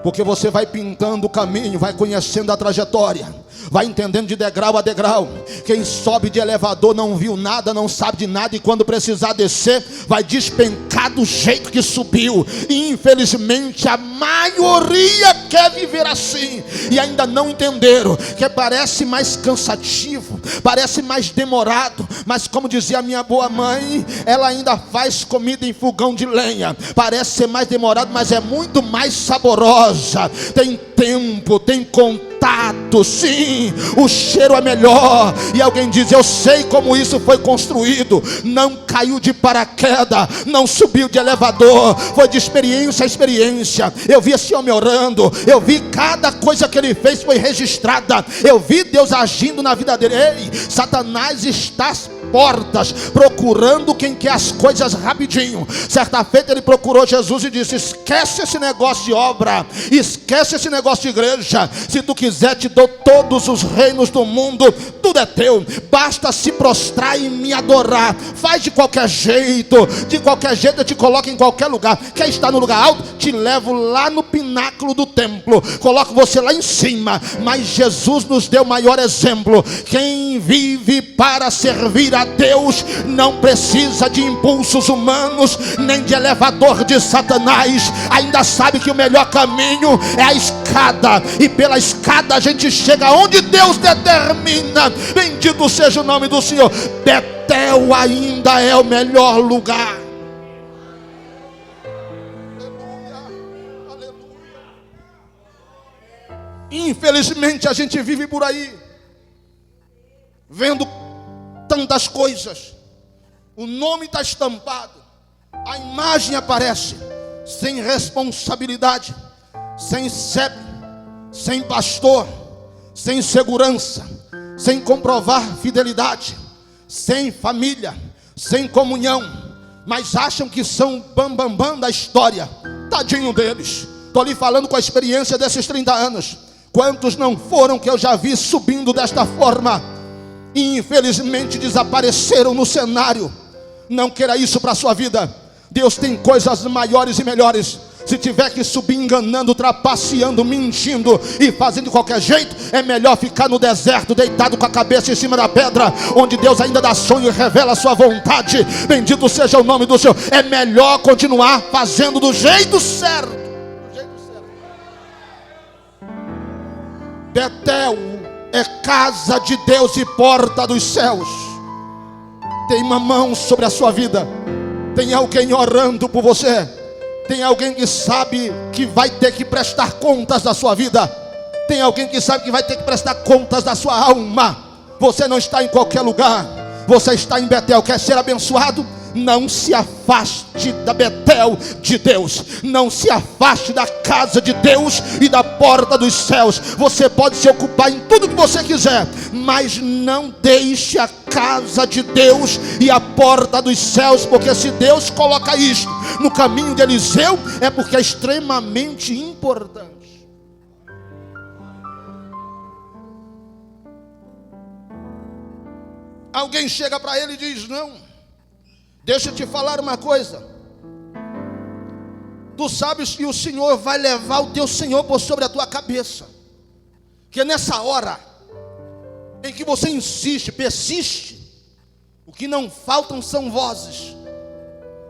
porque você vai pintando o caminho, vai conhecendo a trajetória. vai entendendo de degrau a degrau. Quem sobe de elevador não viu nada, não sabe de nada, e quando precisar descer, vai despencar do jeito que subiu. E infelizmente a maioria quer viver assim, e ainda não entenderam que parece mais cansativo, parece mais demorado, mas como dizia a minha boa mãe, ela ainda faz comida em fogão de lenha. Parece ser mais demorado, mas é muito mais saborosa. Tem tempo, tem contato, sim, o cheiro é melhor. E alguém diz: eu sei como isso foi construído. Não caiu de paraquedas, não subiu de elevador, foi de experiência a experiência. Eu vi esse homem orando, eu vi cada coisa que ele fez foi registrada, eu vi Deus agindo na vida dele. Ei, Satanás está às portas, procurando quem quer as coisas rapidinho. Certa feita ele procurou Jesus e disse: esquece esse negócio de obra, esquece esse negócio de igreja. Se tu quiser, te dou todos os reinos do mundo, tudo é teu, basta se prostrar e me adorar. Faz de qualquer jeito eu te coloco em qualquer lugar. Quer estar no lugar alto? Te levo lá no pináculo do templo, coloco você lá em cima. Mas Jesus nos deu o maior exemplo. Quem vive para servir a Deus não precisa de impulsos humanos, nem de elevador de Satanás. Ainda sabe que o melhor caminho é a escada, e pela escada a gente chega onde Deus determina. Bendito seja o nome do Senhor. Betel ainda é o melhor lugar. Infelizmente a gente vive por aí vendo tantas coisas, o nome está estampado, a imagem aparece, sem responsabilidade, sem CEP, sem pastor, sem segurança, sem comprovar fidelidade, sem família, sem comunhão, mas acham que são bambambam da história. Tadinho deles. Estou lhe falando com a experiência desses 30 anos. Quantos não foram que eu já vi subindo desta forma e infelizmente desapareceram no cenário? Não queira isso para a sua vida. Deus tem coisas maiores e melhores. Se tiver que subir enganando, trapaceando, mentindo e fazendo de qualquer jeito, é melhor ficar no deserto, deitado com a cabeça em cima da pedra, onde Deus ainda dá sonho e revela a sua vontade. Bendito seja o nome do Senhor. É melhor continuar fazendo do jeito certo. Betel é casa de Deus e porta dos céus. Tem uma mão sobre a sua vida. Tem alguém orando por você. Tem alguém que sabe que vai ter que prestar contas da sua vida. Tem alguém que sabe que vai ter que prestar contas da sua alma. Você não está em qualquer lugar, você está em Betel. Quer ser abençoado? Não se afaste da Betel de Deus. Não se afaste da casa de Deus e da porta dos céus. Você pode se ocupar em tudo que você quiser, mas não deixe a casa de Deus e a porta dos céus, porque se Deus coloca isto no caminho de Eliseu, é porque é extremamente importante. Alguém chega para ele e diz: não, deixa eu te falar uma coisa. Tu sabes que o Senhor vai levar o teu Senhor por sobre a tua cabeça. Que nessa hora em que você insiste, persiste, o que não faltam são vozes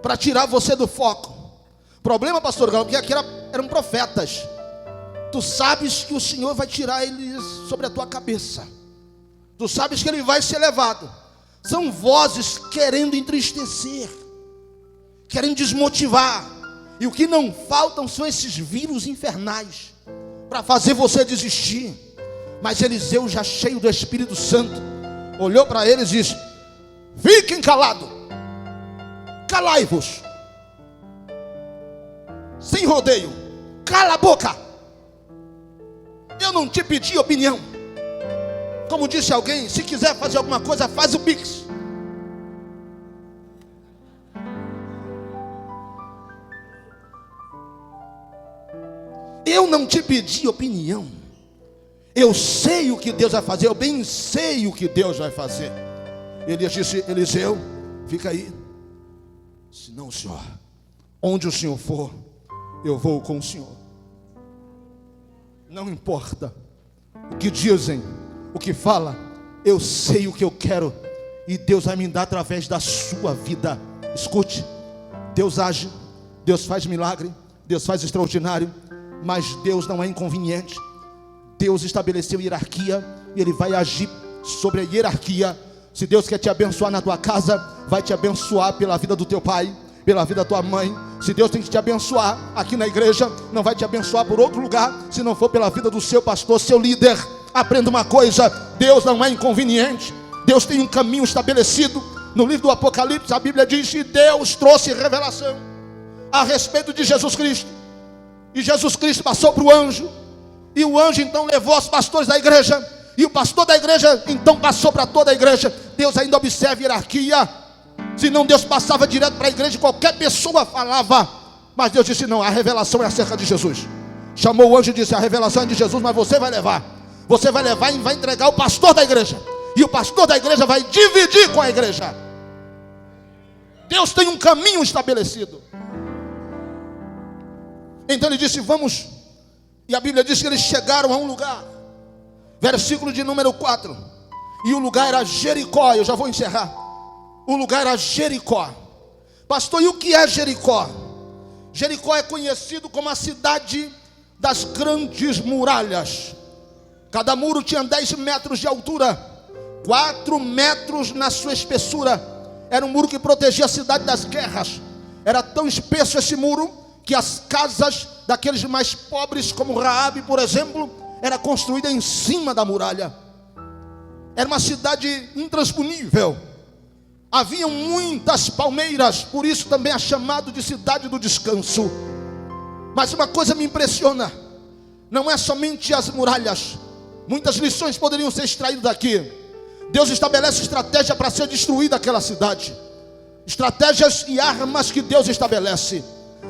para tirar você do foco. Problema, pastor Galo, porque aqui eram profetas. Tu sabes que o Senhor vai tirar eles sobre a tua cabeça. Tu sabes que ele vai ser levado. São vozes querendo entristecer, querendo desmotivar. E o que não faltam são esses vírus infernais para fazer você desistir. Mas Eliseu, já cheio do Espírito Santo, olhou para eles e disse: fiquem calados, calai-vos, sem rodeio, cala a boca. Eu não te pedi opinião. Como disse alguém, se quiser fazer alguma coisa, faz o Pix. Eu não te pedi opinião. Eu sei o que Deus vai fazer. Eu bem sei o que Deus vai fazer. Ele disse: Eliseu, fica aí. Se não, Senhor, onde o Senhor for, eu vou com o Senhor. Não importa o que dizem, o que fala: eu sei o que eu quero e Deus vai me dar através da sua vida. Escute, Deus age, Deus faz milagre, Deus faz extraordinário, mas Deus não é inconveniente. Deus estabeleceu hierarquia e Ele vai agir sobre a hierarquia. Se Deus quer te abençoar na tua casa, vai te abençoar pela vida do teu pai, pela vida da tua mãe. Se Deus tem que te abençoar aqui na igreja, não vai te abençoar por outro lugar, se não for pela vida do seu pastor, seu líder. Aprenda uma coisa: Deus não é inconveniente. Deus tem um caminho estabelecido. No livro do Apocalipse, a Bíblia diz que Deus trouxe revelação a respeito de Jesus Cristo. E Jesus Cristo passou para o anjo, e o anjo então levou os pastores da igreja, e o pastor da igreja então passou para toda a igreja. Deus ainda observa a hierarquia. Senão Deus passava direto para a igreja e qualquer pessoa falava. Mas Deus disse: não, a revelação é acerca de Jesus. Chamou o anjo e disse: a revelação é de Jesus, mas você vai levar. Você vai levar e vai entregar ao pastor da igreja, e o pastor da igreja vai dividir com a igreja. Deus tem um caminho estabelecido. Então ele disse: vamos. E a Bíblia diz que eles chegaram a um lugar, versículo de número 4, e o lugar era Jericó. Eu já vou encerrar. O lugar era Jericó. Pastor, e o que é Jericó? Jericó é conhecido como a cidade das grandes muralhas. Cada muro tinha 10 metros de altura, 4 metros na sua espessura. Era um muro que protegia a cidade das guerras. Era tão espesso esse muro que as casas daqueles mais pobres, como Raabe, por exemplo, era construída em cima da muralha. Era uma cidade intransponível. Havia muitas palmeiras, por isso também é chamado de cidade do descanso. Mas uma coisa me impressiona: não é somente as muralhas. Muitas lições poderiam ser extraídas daqui. Deus estabelece estratégia para ser destruída aquela cidade. Estratégias e armas que Deus estabelece.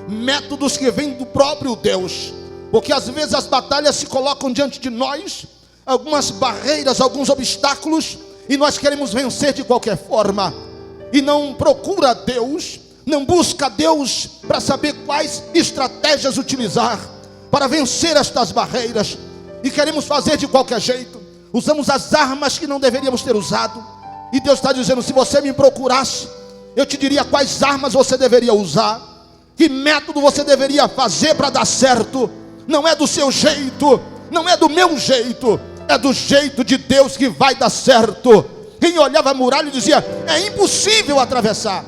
Métodos que vêm do próprio Deus. Porque às vezes as batalhas se colocam diante de nós, algumas barreiras, alguns obstáculos, e nós queremos vencer de qualquer forma. E não procura Deus, não busca Deus para saber quais estratégias utilizar para vencer estas barreiras. E queremos fazer de qualquer jeito. Usamos as armas que não deveríamos ter usado. E Deus está dizendo: se você me procurasse, eu te diria quais armas você deveria usar, que método você deveria fazer para dar certo. Não é do seu jeito, não é do meu jeito, é do jeito de Deus que vai dar certo. Quem olhava a muralha e dizia: é impossível atravessar,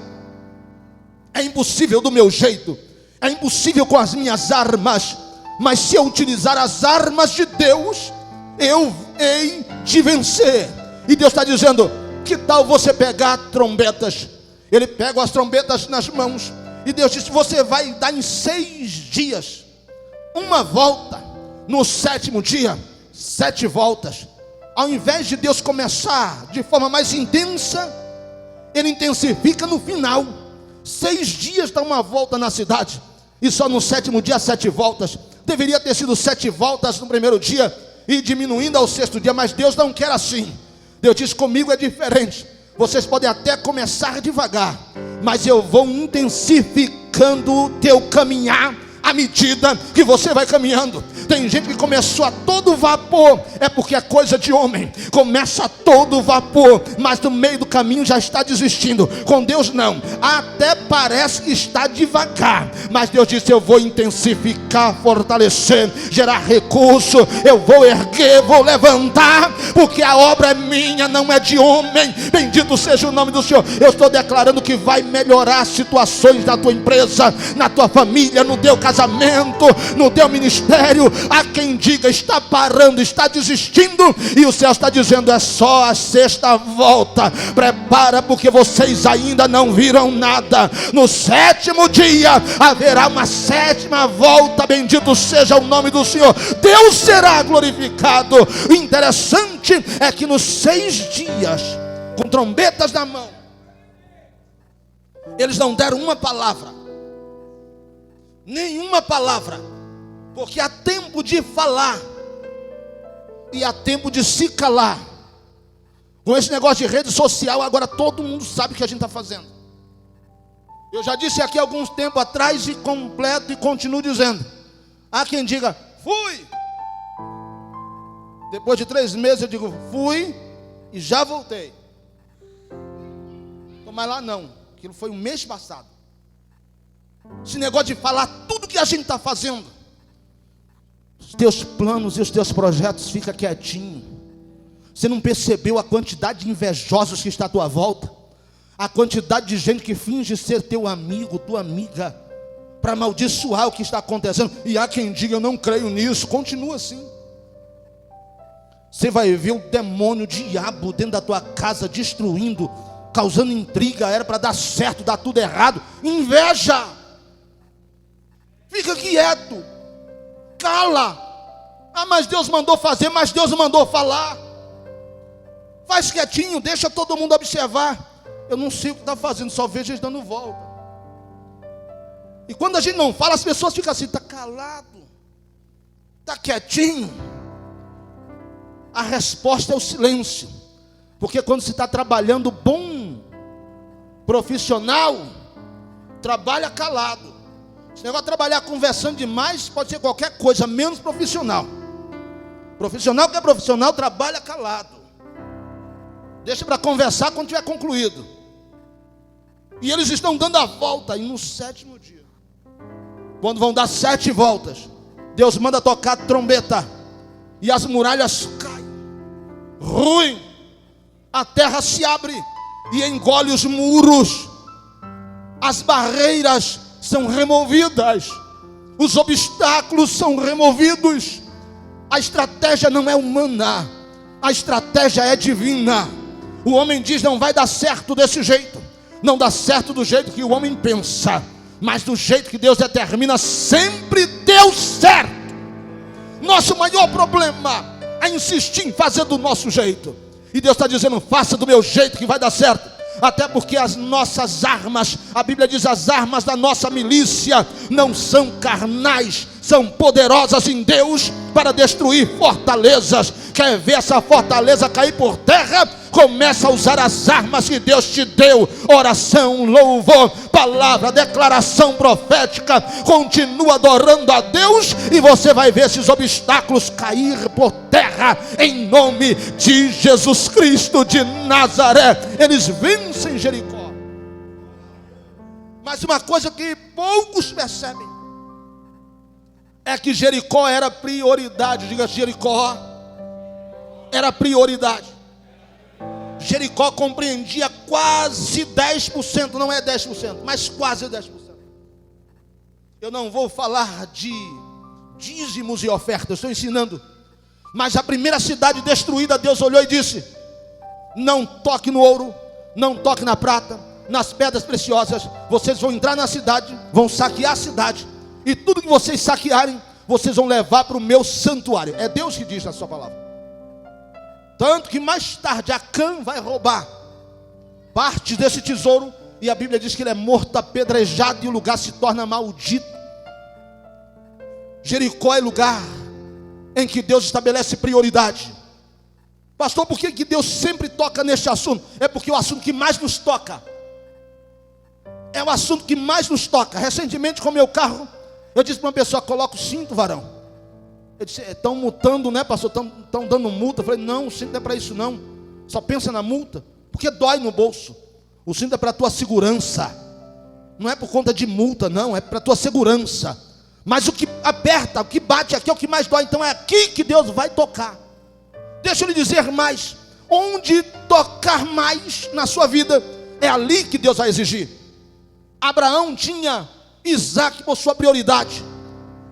é impossível do meu jeito, é impossível com as minhas armas. Mas se eu utilizar as armas de Deus, eu hei de vencer. E Deus está dizendo: que tal você pegar trombetas? Ele pega as trombetas nas mãos, e Deus disse: você vai dar em 6 dias uma volta. No 7º dia, 7 voltas. Ao invés de Deus começar de forma mais intensa, Ele intensifica no final. 6 dias dá uma volta na cidade, e só no 7º dia 7 voltas. Deveria ter sido 7 voltas no primeiro dia e diminuindo ao 6º dia, mas Deus não quer assim. Deus diz: comigo é diferente. Vocês podem até começar devagar, mas eu vou intensificando o teu caminhar à medida que você vai caminhando. Tem gente que começou a todo vapor, é porque é coisa de homem. Começa a todo vapor, mas no meio do caminho já está desistindo. Com Deus não, até parece que está devagar, mas Deus disse: eu vou intensificar, fortalecer, gerar recurso. Eu vou erguer, vou levantar, porque a obra é minha, não é de homem. Bendito seja o nome do Senhor. Eu estou declarando que vai melhorar situações da tua empresa, na tua família, no teu casamento, no teu ministério. Há quem diga: está parando, está desistindo, e o céu está dizendo: é só a 6ª volta. Prepara, porque vocês ainda não viram nada. No 7º dia haverá uma 7ª volta. Bendito seja o nome do Senhor. Deus será glorificado. O interessante é que nos 6 dias, com trombetas na mão, eles não deram uma palavra, nenhuma palavra. Porque há tempo de falar e há tempo de se calar. Com esse negócio de rede social, agora todo mundo sabe o que a gente está fazendo. Eu já disse aqui alguns tempo atrás, e completo e continuo dizendo: há quem diga: fui. Depois de 3 meses eu digo, fui e já voltei. Mas lá não, aquilo foi o mês passado. Esse negócio de falar tudo que a gente está fazendo, os teus planos e os teus projetos, fica quietinho. Você não percebeu a quantidade de invejosos que está à tua volta? A quantidade de gente que finge ser teu amigo, tua amiga, para amaldiçoar o que está acontecendo. E há quem diga, eu não creio nisso. Continua assim. Você vai ver o demônio, o diabo dentro da tua casa, destruindo, causando intriga. Era para dar certo, dar tudo errado. Inveja. Fica quieto. Cala. Ah, mas Deus mandou fazer, mas Deus não mandou falar. Faz quietinho, deixa todo mundo observar. Eu não sei o que está fazendo, só vejo eles dando volta. E quando a gente não fala, as pessoas ficam assim, está calado, está quietinho. A resposta é o silêncio. Porque quando se está trabalhando bom, profissional, trabalha calado. Esse negócio de trabalhar conversando demais pode ser qualquer coisa, menos profissional. Profissional que é profissional, trabalha calado. Deixa para conversar quando tiver concluído. E eles estão dando a volta. E no 7º dia, quando vão dar 7 voltas, Deus manda tocar trombeta. E as muralhas caem. Ruim. A terra se abre e engole os muros. As barreiras são removidas. Os obstáculos são removidos. A estratégia não é humana. A estratégia é divina. O homem diz, não vai dar certo desse jeito. Não dá certo do jeito que o homem pensa, mas do jeito que Deus determina, sempre deu certo. Nosso maior problema é insistir em fazer do nosso jeito. E Deus está dizendo, faça do meu jeito que vai dar certo. Até porque as nossas armas, a Bíblia diz, as armas da nossa milícia não são carnais, são poderosas em Deus para destruir fortalezas. Quer ver essa fortaleza cair por terra? Começa a usar as armas que Deus te deu. Oração, louvor, palavra, declaração profética. Continua adorando a Deus e você vai ver esses obstáculos cair por terra. Em nome de Jesus Cristo de Nazaré. Eles vencem Jericó. Mas uma coisa que poucos percebem é que Jericó era prioridade. Diga, Jericó era prioridade. Jericó compreendia quase 10%, não é 10%, mas quase 10%. Eu não vou falar de dízimos e ofertas, estou ensinando. Mas a primeira cidade destruída, Deus olhou e disse, não toque no ouro, não toque na prata, nas pedras preciosas. Vocês vão entrar na cidade, vão saquear a cidade, e tudo que vocês saquearem, vocês vão levar para o meu santuário. É Deus que diz na sua palavra. Tanto que mais tarde Acã vai roubar parte desse tesouro. E a Bíblia diz que ele é morto, apedrejado, e o lugar se torna maldito. Jericó é lugar em que Deus estabelece prioridade. Pastor, por que Deus sempre toca neste assunto? É porque é o assunto que mais nos toca. É o assunto que mais nos toca. Recentemente com o meu carro, eu disse para uma pessoa, coloca o cinto, varão. Ele disse, estão multando, né, pastor? Estão dando multa. Eu falei, não, o cinto não é para isso não. Só pensa na multa, porque dói no bolso. O cinto é para a tua segurança. Não é por conta de multa, não, é para a tua segurança. Mas o que aperta, o que bate aqui é o que mais dói. Então é aqui que Deus vai tocar. Deixa eu lhe dizer mais. Onde tocar mais na sua vida, é ali que Deus vai exigir. Abraão tinha Isaac por sua prioridade.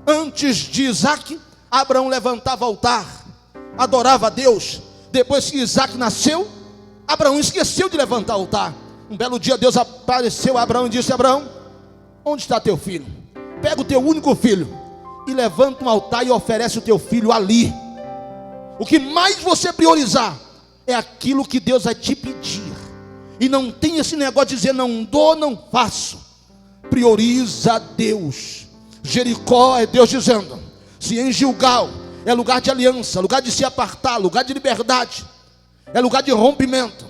Antes de Isaac, Abraão levantava altar, adorava a Deus. Depois que Isaac nasceu, Abraão esqueceu de levantar altar. Um belo dia Deus apareceu a Abraão e disse, Abraão, onde está teu filho? Pega o teu único filho e levanta um altar e oferece o teu filho ali. O que mais você priorizar é aquilo que Deus vai te pedir. E não tem esse negócio de dizer não dou, não faço. Prioriza Deus. Jericó é Deus dizendo, se em Gilgal é lugar de aliança, lugar de se apartar, lugar de liberdade, é lugar de rompimento,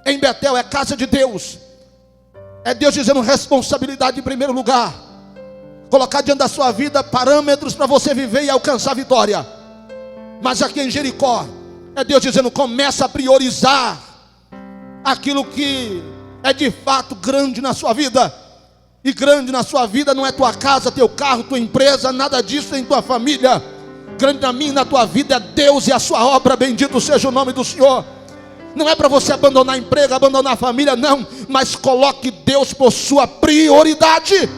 em Betel é casa de Deus, é Deus dizendo responsabilidade em primeiro lugar, colocar diante da sua vida parâmetros para você viver e alcançar a vitória. Mas aqui em Jericó, é Deus dizendo: começa a priorizar aquilo que é de fato grande na sua vida. E grande na sua vida não é tua casa, teu carro, tua empresa, nada disso em tua família. Grande na minha e na tua vida é Deus e a sua obra, bendito seja o nome do Senhor. Não é para você abandonar emprego, abandonar a família, não. Mas coloque Deus por sua prioridade.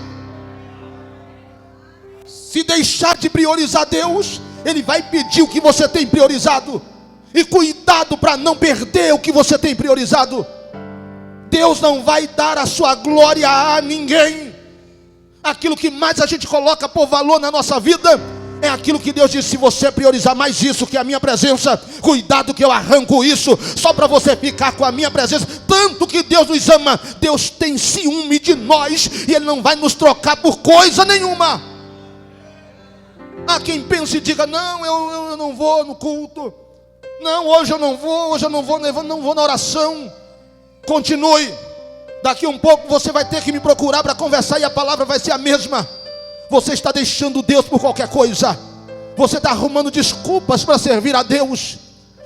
Se deixar de priorizar Deus, Ele vai pedir o que você tem priorizado. E cuidado para não perder o que você tem priorizado. Deus não vai dar a sua glória a ninguém. Aquilo que mais a gente coloca por valor na nossa vida é aquilo que Deus diz: se você priorizar mais isso que a minha presença, cuidado que eu arranco isso, só para você ficar com a minha presença. Tanto que Deus nos ama, Deus tem ciúme de nós, e Ele não vai nos trocar por coisa nenhuma. Há quem pense e diga: não, eu não vou no culto, não, hoje eu não vou na oração. Continue, daqui um pouco você vai ter que me procurar para conversar e a palavra vai ser a mesma. Você está deixando Deus por qualquer coisa. Você está arrumando desculpas para servir a Deus.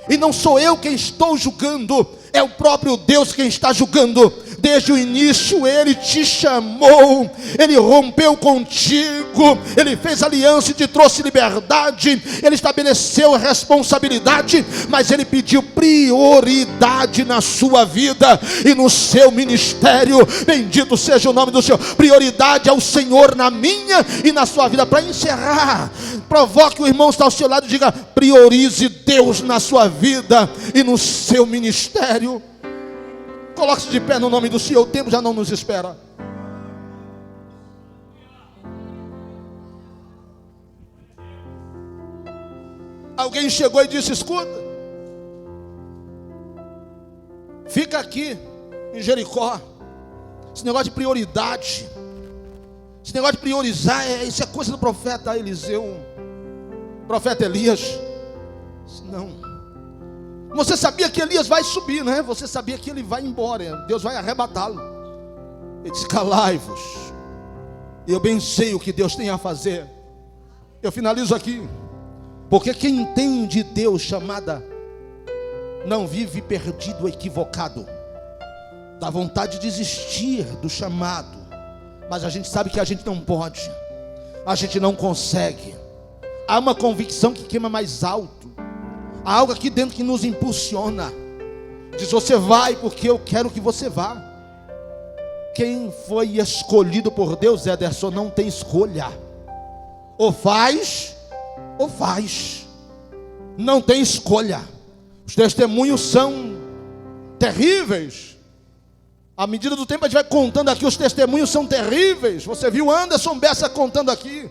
E não sou eu quem estou julgando, é o próprio Deus quem está julgando. Desde o início Ele te chamou, Ele rompeu contigo, Ele fez aliança e te trouxe liberdade, Ele estabeleceu responsabilidade, mas Ele pediu prioridade na sua vida e no seu ministério. Bendito seja o nome do Senhor. Prioridade ao Senhor na minha e na sua vida. Para encerrar, provoque o irmão que está ao seu lado e diga: priorize Deus na sua vida e no seu ministério. Coloque-se de pé no nome do Senhor, o tempo já não nos espera. Alguém chegou e disse: escuta, fica aqui em Jericó. Esse negócio de prioridade, esse negócio de priorizar, isso é coisa do profeta Eliseu, profeta Elias. Não. Você sabia que Elias vai subir, né? Você sabia que ele vai embora, Deus vai arrebatá-lo. Ele disse: calai-vos, eu bem sei o que Deus tem a fazer. Eu finalizo aqui, porque quem tem de Deus chamada não vive perdido, equivocado. Dá vontade de desistir do chamado, mas a gente sabe que a gente não pode, a gente não consegue. Há uma convicção que queima mais alto, há algo aqui dentro que nos impulsiona. Diz: você vai porque eu quero que você vá. Quem foi escolhido por Deus, Ederson, não tem escolha. Ou faz, ou faz. Não tem escolha. Os testemunhos são terríveis. À medida do tempo a gente vai contando aqui, os testemunhos são terríveis. Você viu Anderson Bessa contando aqui,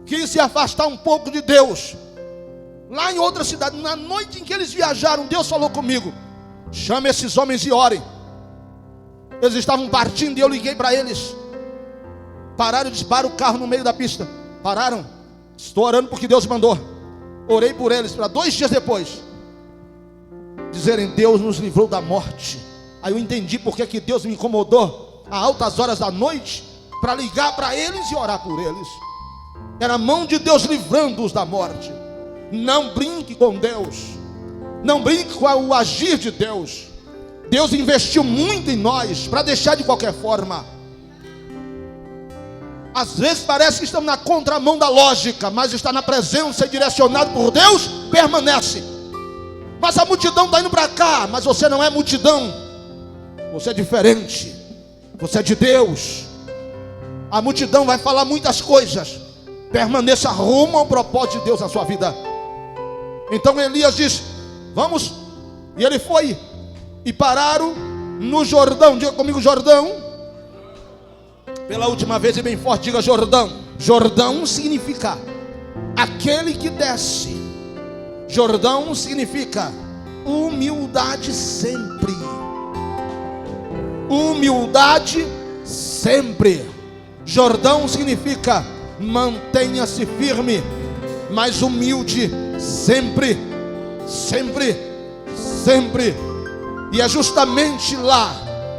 quis se afastar um pouco de Deus. Lá em outra cidade, na noite em que eles viajaram, Deus falou comigo: chame esses homens e orem. Eles estavam partindo e eu liguei para eles. Pararam, disparam o carro no meio da pista. Pararam. Estou orando porque Deus mandou. Orei por eles para 2 dias depois dizerem: Deus nos livrou da morte. Aí eu entendi porque que Deus me incomodou a altas horas da noite para ligar para eles e orar por eles. Era a mão de Deus livrando-os da morte. Não brinque com Deus, não brinque com o agir de Deus. Deus investiu muito em nós para deixar de qualquer forma. Às vezes parece que estamos na contramão da lógica, mas está na presença e direcionado por Deus, permanece. Mas a multidão está indo para cá, mas você não é multidão, você é diferente, você é de Deus. A multidão vai falar muitas coisas, permaneça rumo ao propósito de Deus na sua vida. Então Elias diz: vamos. E ele foi. E pararam no Jordão. Diga comigo: Jordão. Pela última vez e bem forte, diga: Jordão. Jordão significa aquele que desce. Jordão significa humildade sempre. Humildade sempre. Jordão significa mantenha-se firme, mas humilde sempre, sempre, sempre. E é justamente lá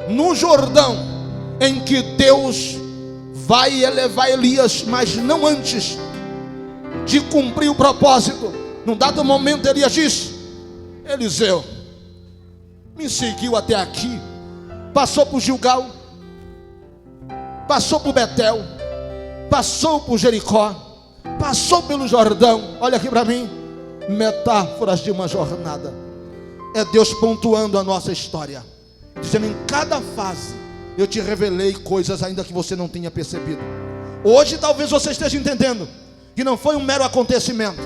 no Jordão em que Deus vai elevar Elias, mas não antes de cumprir o propósito. Num dado momento Elias diz: Eliseu me seguiu até aqui, passou por Gilgal, passou por Betel, passou por Jericó, passou pelo Jordão. Olha aqui para mim, metáforas de uma jornada. É Deus pontuando a nossa história, dizendo: em cada fase eu te revelei coisas ainda que você não tenha percebido. Hoje talvez você esteja entendendo que não foi um mero acontecimento,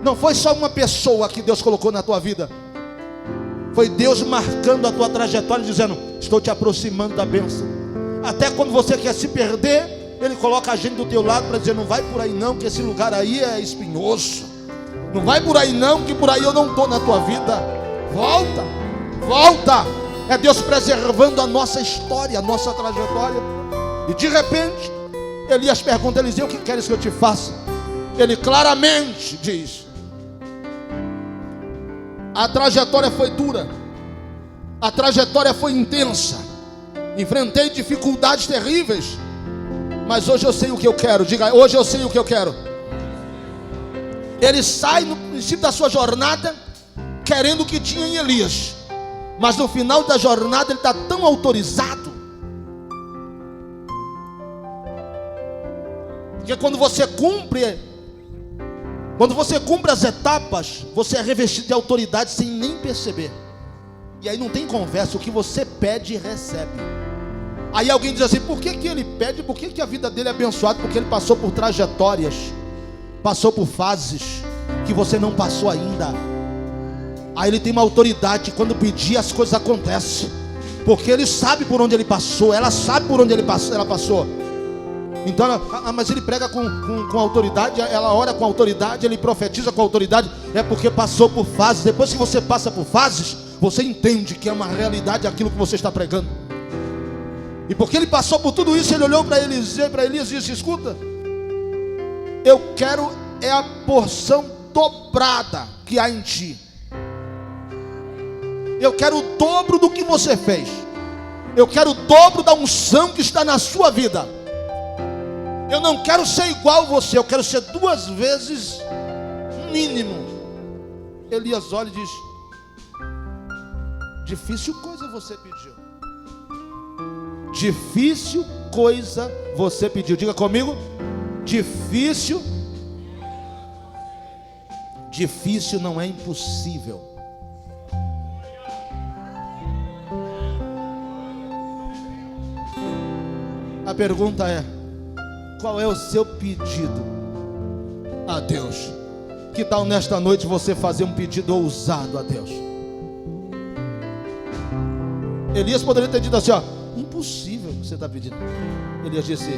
não foi só uma pessoa que Deus colocou na tua vida, foi Deus marcando a tua trajetória, dizendo: estou te aproximando da bênção. Até quando você quer se perder, Ele coloca a gente do teu lado para dizer: não vai por aí não, que esse lugar aí é espinhoso. Não vai por aí não, que por aí eu não estou na tua vida. Volta, volta. É Deus preservando a nossa história, a nossa trajetória. E de repente Elias pergunta a Eliseu: o que queres que eu te faça? Ele claramente diz: a trajetória foi dura, a trajetória foi intensa, enfrentei dificuldades terríveis, mas hoje eu sei o que eu quero. Diga: hoje eu sei o que eu quero. Ele sai no princípio da sua jornada querendo o que tinha em Elias, mas no final da jornada ele está tão autorizado, porque quando você cumpre as etapas, você é revestido de autoridade sem nem perceber. E aí não tem conversa, o que você pede, recebe. Aí alguém diz assim: por que ele pede? Por que a vida dele é abençoada? Porque ele passou por trajetórias, passou por fases que você não passou ainda. Aí ele tem uma autoridade, quando pedir as coisas acontecem, porque ele sabe por onde ele passou, ela sabe por onde ela passou. Então, mas ele prega com autoridade, ela ora com autoridade, ele profetiza com autoridade. É porque passou por fases. Depois que você passa por fases, você entende que é uma realidade aquilo que você está pregando. E porque ele passou por tudo isso, ele olhou para Elias e disse: escuta, eu quero a porção dobrada que há em ti. Eu quero o dobro do que você fez. Eu quero o dobro da unção que está na sua vida. Eu não quero ser igual a você, eu quero ser 2 vezes mínimo. Elias olha e diz: difícil coisa você pediu. Difícil coisa você pediu. Diga comigo: difícil. Difícil não é impossível. A pergunta é: qual é o seu pedido a Deus? Que tal nesta noite você fazer um pedido ousado a Deus? Elias poderia ter dito assim: ó, impossível o que você está pedindo. Elias disse: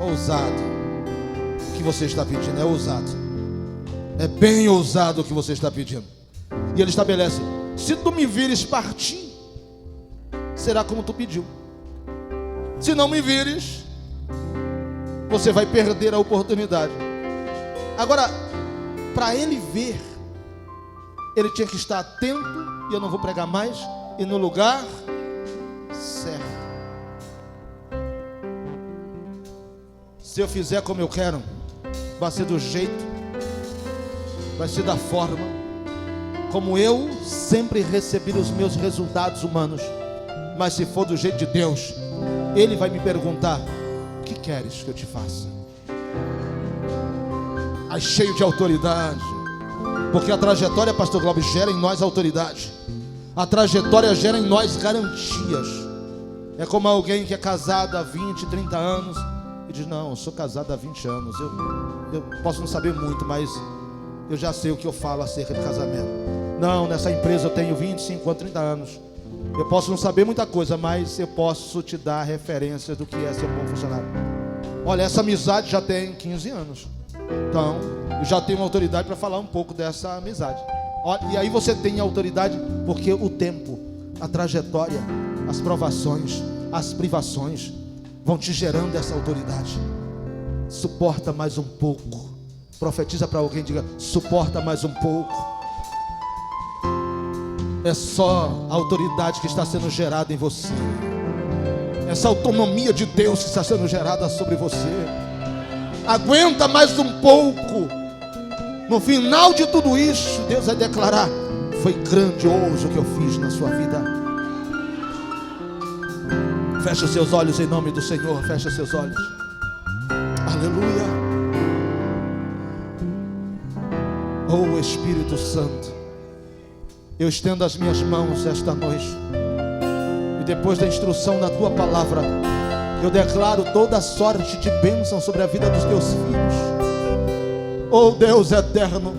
ousado. O que você está pedindo é ousado. É bem ousado o que você está pedindo. E ele estabelece: se tu me vires partir, será como tu pediu. Se não me vires, você vai perder a oportunidade. Agora, para ele ver, ele tinha que estar atento. E eu não vou pregar mais. E no lugar certo. Se eu fizer como eu quero, vai ser do jeito, vai ser da forma como eu sempre recebi os meus resultados humanos. Mas se for do jeito de Deus, Ele vai me perguntar: o que queres que eu te faça? Aí cheio de autoridade, porque a trajetória, pastor Glauber, gera em nós autoridade. A trajetória gera em nós garantias. É como alguém que é casado há 20, 30 anos e diz: não, eu sou casado há 20 anos, eu posso não saber muito, mas eu já sei o que eu falo acerca de casamento. Não, nessa empresa eu tenho 25 anos, 30 anos. Eu posso não saber muita coisa, mas eu posso te dar referências do que é ser um bom funcionário. Olha, essa amizade já tem 15 anos. Então, eu já tenho autoridade para falar um pouco dessa amizade. Olha, e aí você tem autoridade porque o tempo, a trajetória, as provações, as privações vão te gerando essa autoridade. Suporta mais um pouco. Profetiza para alguém, diga: suporta mais um pouco. É só a autoridade que está sendo gerada em você. Essa autonomia de Deus que está sendo gerada sobre você. Aguenta mais um pouco. No final de tudo isso, Deus vai declarar: foi grandioso o que eu fiz na sua vida. Fecha os seus olhos em nome do Senhor. Fecha os seus olhos. Aleluia. Oh Espírito Santo, eu estendo as minhas mãos esta noite, e depois da instrução da tua palavra, eu declaro toda sorte de bênção sobre a vida dos teus filhos. Oh Deus eterno,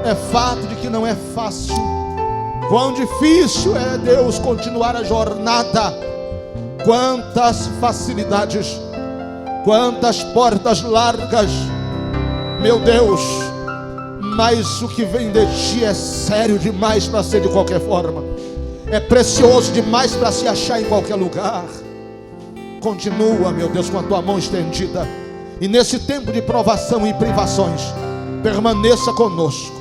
é fato de que não é fácil. Quão difícil é, Deus, continuar a jornada. Quantas facilidades, quantas portas largas, meu Deus. Mas o que vem de ti é sério demais para ser de qualquer forma. É precioso demais para se achar em qualquer lugar. Continua, meu Deus, com a tua mão estendida. E nesse tempo de provação e privações, permaneça conosco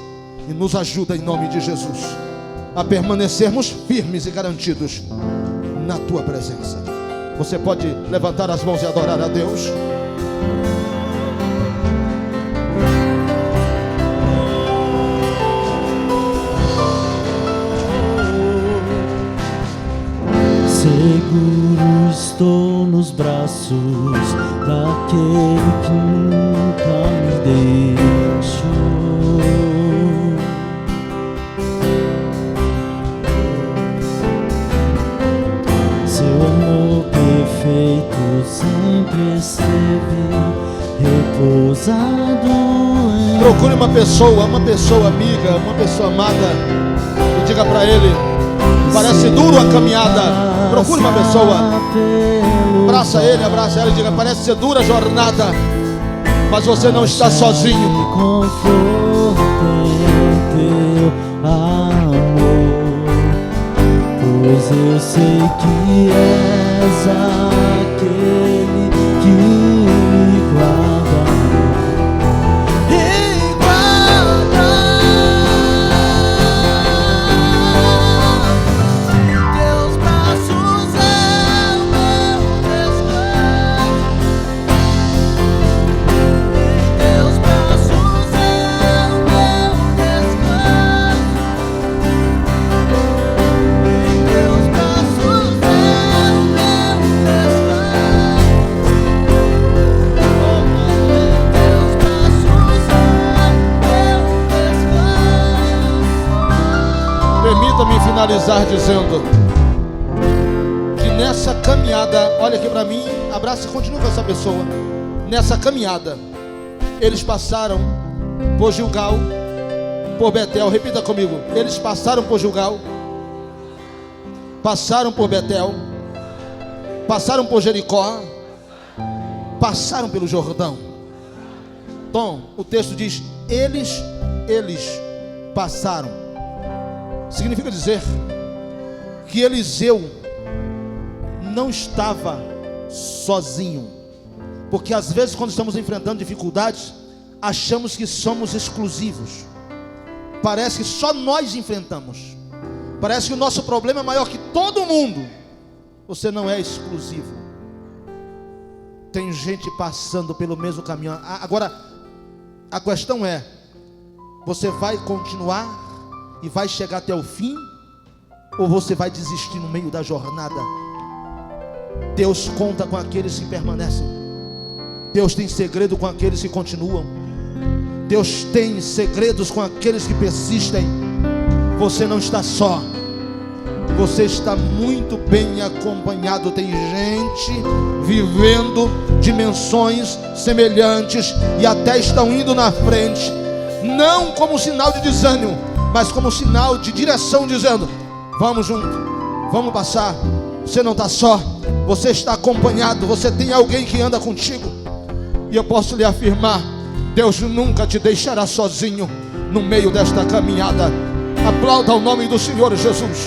e nos ajuda em nome de Jesus a permanecermos firmes e garantidos na tua presença. Você pode levantar as mãos e adorar a Deus. Seguro estou nos braços daquele que nunca me deixou. Seu amor perfeito sempre esteve repousado em... Procure uma pessoa amiga, uma pessoa amada, e diga para ele: parece duro a caminhada. Procure uma pessoa, abraça ele e diga: parece ser dura a jornada, mas você não está sozinho. Conforto em teu amor, pois eu sei que és aquele que me guarda. Permita-me finalizar dizendo que nessa caminhada, olha aqui para mim, abraça e continua com essa pessoa. Nessa caminhada, eles passaram por Gilgal, por Betel. Repita comigo: eles passaram por Gilgal, passaram por Betel, passaram por Jericó, passaram pelo Jordão. Então, o texto diz: eles passaram. Significa dizer que Eliseu não estava sozinho. Porque às vezes, quando estamos enfrentando dificuldades, achamos que somos exclusivos. Parece que só nós enfrentamos. Parece que o nosso problema é maior que todo mundo. Você não é exclusivo. Tem gente passando pelo mesmo caminho. Agora, a questão é: você vai continuar e vai chegar até o fim, ou você vai desistir no meio da jornada? Deus conta com aqueles que permanecem. Deus tem segredo com aqueles que continuam. Deus tem segredos com aqueles que persistem. Você não está só. Você está muito bem acompanhado. Tem gente vivendo dimensões semelhantes e até estão indo na frente, não como sinal de desânimo, mas como sinal de direção, dizendo: vamos junto, vamos passar. Você não está só, você está acompanhado. Você tem alguém que anda contigo. E eu posso lhe afirmar: Deus nunca te deixará sozinho no meio desta caminhada. Aplauda o nome do Senhor Jesus.